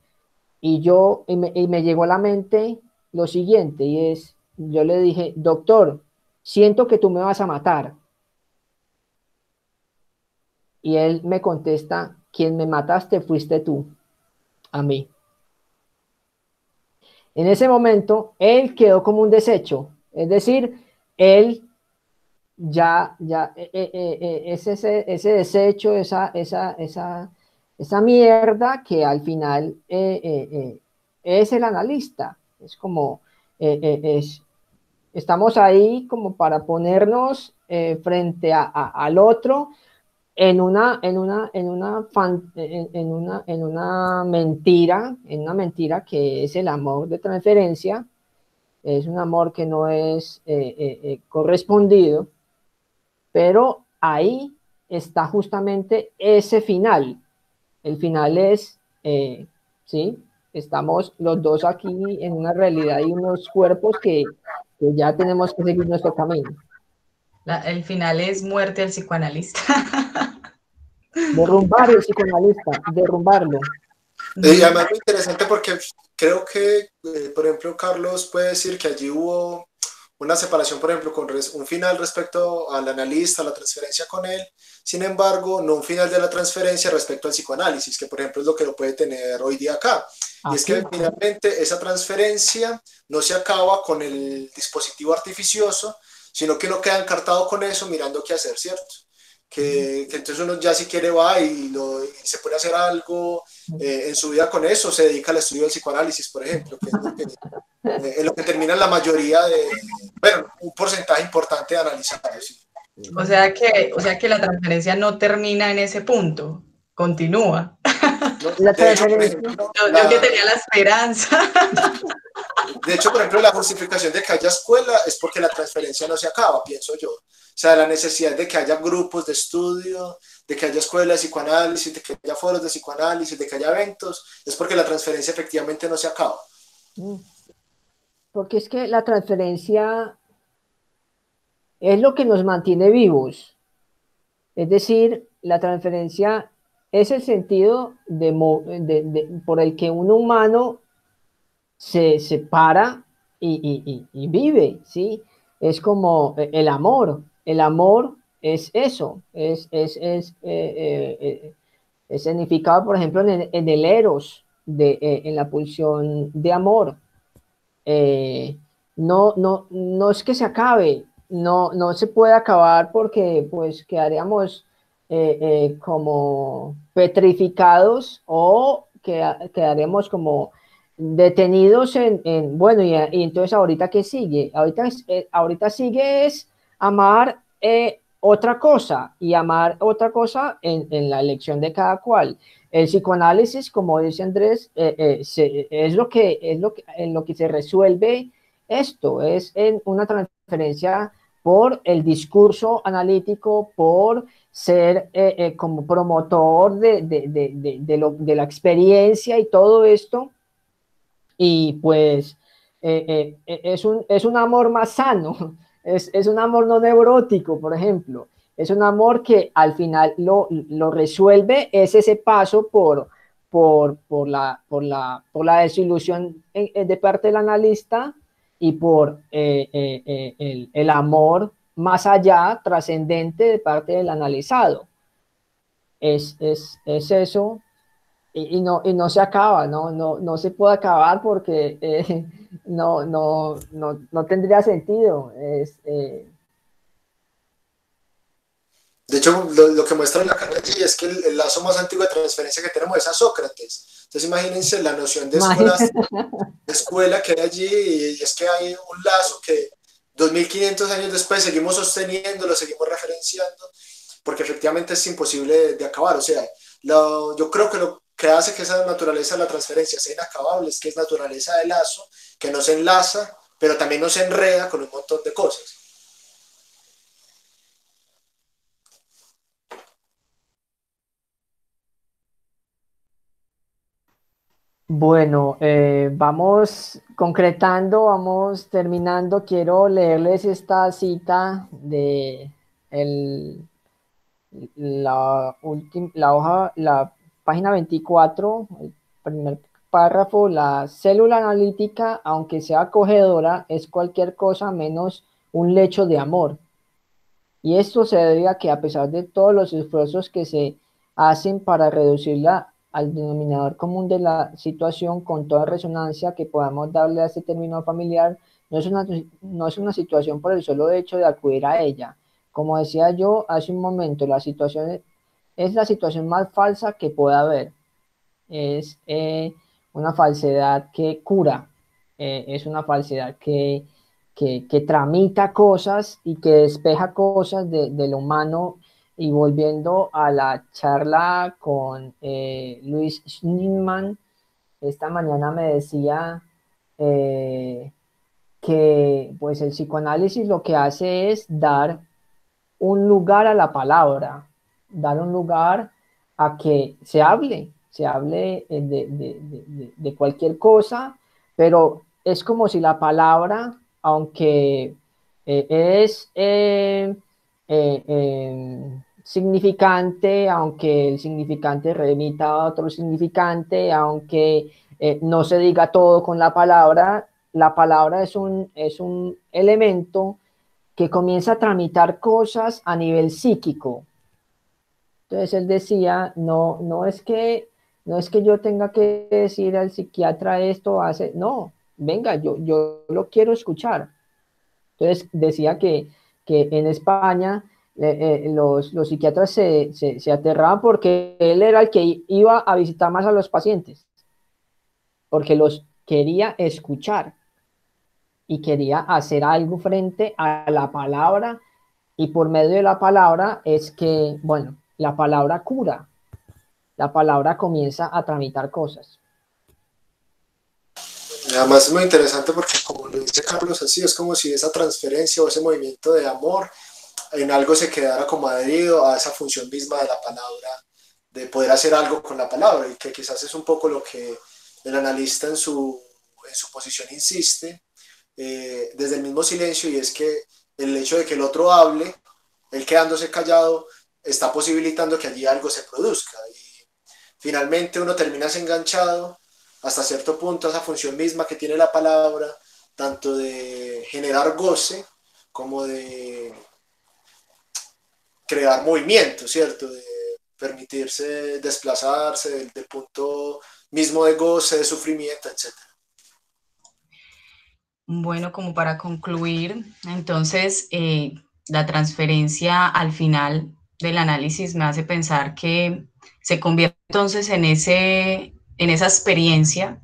A: y me llegó a la mente lo siguiente, y es, yo le dije, doctor, siento que tú me vas a matar. Y él me contesta, quien me mataste fuiste tú, a mí. En ese momento, él quedó como un desecho, es decir, él es ese desecho, esa mierda que al final es el analista. Es como, estamos ahí como para ponernos frente al otro en una mentira que es el amor de transferencia, es un amor que no es correspondido, pero ahí está justamente ese final. El final es, sí, estamos los dos aquí en una realidad y unos cuerpos que ya tenemos que seguir nuestro camino.
C: El final es muerte al psicoanalista.
A: Derrumbar el psicoanalista, derrumbarlo.
B: Y además muy interesante porque creo que, por ejemplo, Carlos puede decir que allí hubo una separación, por ejemplo, con un final respecto al analista, la transferencia con él, sin embargo, no un final de la transferencia respecto al psicoanálisis, que por ejemplo es lo que lo puede tener hoy día acá. Y es que finalmente esa transferencia no se acaba con el dispositivo artificioso, sino que uno queda encartado con eso mirando qué hacer, ¿cierto? Que entonces uno ya si quiere va y se puede hacer algo en su vida con eso, se dedica al estudio del psicoanálisis, por ejemplo, que es lo que termina la mayoría de, bueno, un porcentaje importante de analizados. ¿Sí?
C: O sea que la transferencia no termina en ese punto, continúa.
B: No,
A: La
B: de hecho, por
A: transferencia.
B: ejemplo,
C: Yo que tenía la esperanza.
B: de hecho, por ejemplo, la justificación de que haya escuela es porque la transferencia no se acaba, pienso yo. O sea, la necesidad de que haya grupos de estudio, de que haya escuelas de psicoanálisis, de que haya foros de psicoanálisis, de que haya eventos, es porque la transferencia efectivamente no se acaba.
A: Porque es que la transferencia es lo que nos mantiene vivos. Es decir, la transferencia es el sentido por el que un humano se separa y vive, ¿sí? Es como el amor. El amor es eso, es significado, por ejemplo, en el eros, en la pulsión de amor. Eh, no es que se acabe, no se puede acabar porque pues quedaríamos como petrificados o quedaremos como detenidos bueno, y entonces ahorita ¿qué sigue? Ahorita sigue es amar otra cosa y amar otra cosa en la elección de cada cual. El psicoanálisis, como dice Andrés, en lo que se resuelve esto, es en una transferencia por el discurso analítico, por ser como promotor de la experiencia y todo esto, y pues es un amor más sano, es un amor no neurótico, por ejemplo. Es un amor que al final lo resuelve, es ese paso por la desilusión de parte del analista y por el amor más allá, trascendente de parte del analizado. Es eso, y no se acaba, no se puede acabar porque no tendría sentido.
B: De hecho, lo que muestra la carta allí es que el lazo más antiguo de transferencia que tenemos es a Sócrates. Entonces imagínense la noción de escuela que hay allí, y es que hay un lazo que 2500 años después seguimos sosteniendo, lo seguimos referenciando, porque efectivamente es imposible de acabar. O sea, yo creo que lo que hace que esa naturaleza de la transferencia sea inacabable es que es naturaleza del lazo, que nos enlaza, pero también nos enreda con un montón de cosas.
A: Bueno, vamos concretando, vamos terminando. Quiero leerles esta cita de el, la página 24, el primer párrafo. La célula analítica, aunque sea acogedora, es cualquier cosa menos un lecho de amor. Y esto se debe a que, a pesar de todos los esfuerzos que se hacen para reducirla al denominador común de la situación, con toda resonancia que podamos darle a este término familiar, no es una situación por el solo hecho de acudir a ella. Como decía yo hace un momento, la situación es la situación más falsa que pueda haber. Es una falsedad que cura, es una falsedad que tramita cosas y que despeja cosas de lo humano. Y volviendo a la charla con Luis Schnittmann, esta mañana me decía que pues el psicoanálisis lo que hace es dar un lugar a la palabra, dar un lugar a que se hable de cualquier cosa, pero es como si la palabra, aunque es significante, aunque el significante remita a otro significante, aunque no se diga todo con la palabra, la palabra es un elemento que comienza a tramitar cosas a nivel psíquico. Entonces él decía, no es que yo tenga que decir al psiquiatra esto, hace, no, venga, yo lo quiero escuchar. Entonces decía que en España los psiquiatras se aterraban porque él era el que iba a visitar más a los pacientes, porque los quería escuchar y quería hacer algo frente a la palabra, y por medio de la palabra es que, bueno, la palabra cura, la palabra comienza a tramitar cosas.
B: Además es muy interesante porque, como lo dice Carlos, así es como si esa transferencia o ese movimiento de amor en algo se quedara como adherido a esa función misma de la palabra, de poder hacer algo con la palabra, y que quizás es un poco lo que el analista en su posición insiste, desde el mismo silencio, y es que el hecho de que el otro hable, él quedándose callado, está posibilitando que allí algo se produzca. Y finalmente uno termina enganchado hasta cierto punto a esa función misma que tiene la palabra, tanto de generar goce como de crear movimiento, ¿cierto? De permitirse desplazarse del punto mismo de goce, de sufrimiento, etc.
C: Bueno, como para concluir, entonces la transferencia al final del análisis me hace pensar que se convierte entonces en esa experiencia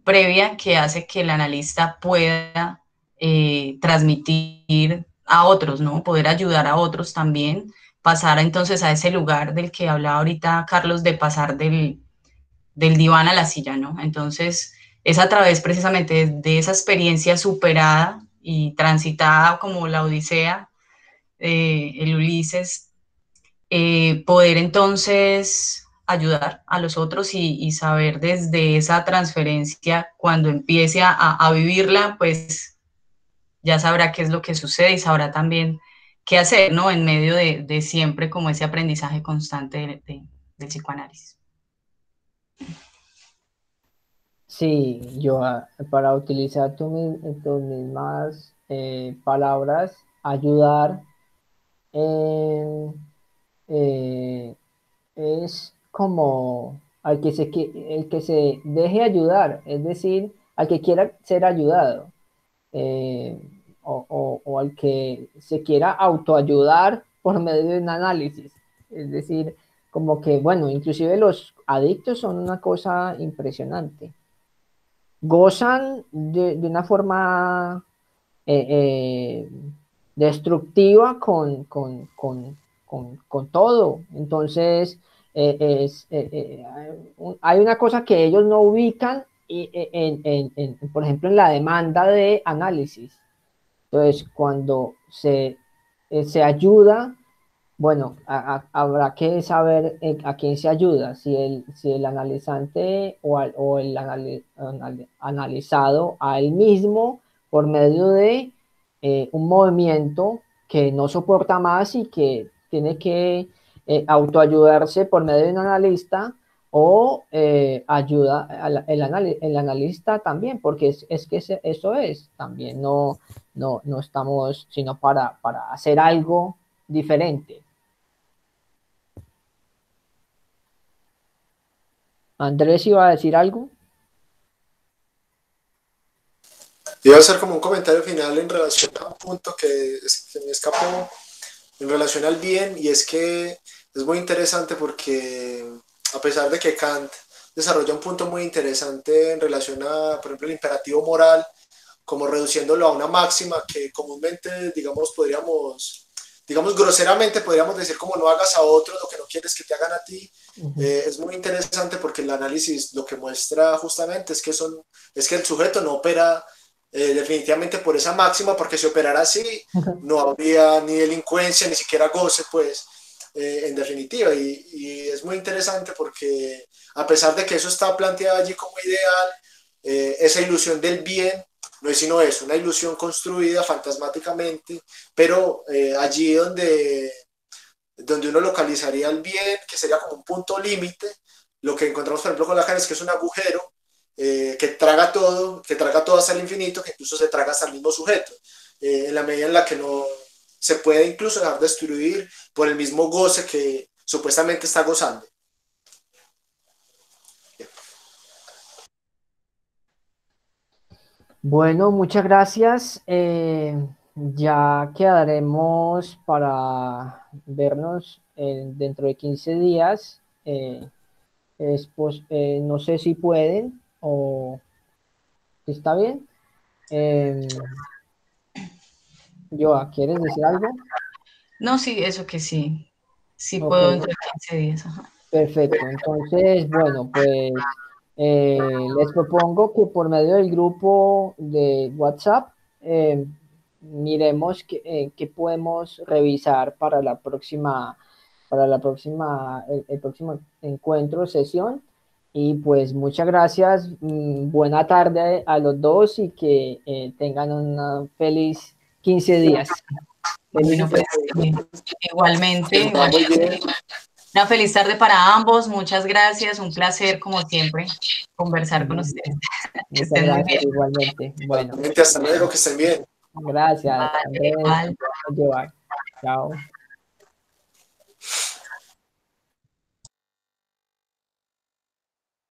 C: previa que hace que el analista pueda transmitir a otros, ¿no? Poder ayudar a otros también, pasar entonces a ese lugar del que hablaba ahorita Carlos, de pasar del diván a la silla, ¿no? Entonces, es a través precisamente de esa experiencia superada y transitada como la Odisea, el Ulises, poder entonces ayudar a los otros y saber desde esa transferencia, cuando empiece a vivirla, pues ya sabrá qué es lo que sucede y sabrá también qué hacer, ¿no? En medio de siempre como ese aprendizaje constante del psicoanálisis.
A: Sí, yo para utilizar tus mismas palabras, ayudar eh, eh, es como el que se deje ayudar, es decir, al que quiera ser ayudado, eh, o al que se quiera autoayudar por medio de un análisis. Es decir, como que, bueno, inclusive los adictos son una cosa impresionante. Gozan de una forma eh, eh, destructiva con todo. Entonces, hay una cosa que ellos no ubican por ejemplo, en la demanda de análisis. Entonces, cuando se ayuda, bueno, habrá que saber a quién se ayuda, si el analizante o el analizado a él mismo por medio de un movimiento que no soporta más y que tiene que autoayudarse por medio de un analista, o ayuda el analista también, porque es que eso es, también no estamos sino para hacer algo diferente. Andrés iba a decir algo.
B: Iba a hacer como un comentario final en relación a un punto que me escapó en relación al bien, y es que es muy interesante porque, a pesar de que Kant desarrolla un punto muy interesante en relación a, por ejemplo, el imperativo moral, como reduciéndolo a una máxima que comúnmente, digamos groseramente podríamos decir como no hagas a otros lo que no quieres que te hagan a ti. Es muy interesante porque el análisis lo que muestra justamente es que el sujeto no opera definitivamente por esa máxima, porque si operara así no habría ni delincuencia, ni siquiera goce, pues, en definitiva. Y es muy interesante porque, a pesar de que eso está planteado allí como ideal, esa ilusión del bien no es sino eso, una ilusión construida fantasmáticamente, pero allí donde uno localizaría el bien, que sería como un punto límite, lo que encontramos, por ejemplo, con Lacan es que es un agujero que traga todo hasta el infinito, que incluso se traga hasta el mismo sujeto, en la medida en la que no se puede incluso dejar destruir por el mismo goce que supuestamente está gozando.
A: Bueno, muchas gracias. Ya quedaremos para vernos dentro de 15 días. No sé si pueden o si está bien. Joa, ¿quieres decir algo?
C: No, sí, eso que sí. Sí
A: Ok,
C: puedo entre 15 días. Ajá.
A: perfecto. Entonces, bueno, pues les propongo que por medio del grupo de WhatsApp miremos qué podemos revisar para el próximo encuentro, sesión. Y pues muchas gracias, buena tarde a los dos y que tengan una feliz 15 días.
C: Bueno,
A: Felices
C: pues
A: 15 días.
C: igualmente,
B: Está muy bien.
C: una feliz tarde para ambos. Muchas gracias. Un placer, como siempre, conversar con ustedes. Que
A: Muchas
C: estén muy
A: gracias
C: bien.
A: igualmente. Bueno,
B: Hasta luego, que estén bien.
A: gracias,
C: Vale,
A: Andrés.
C: igual.
A: Joa. Chao.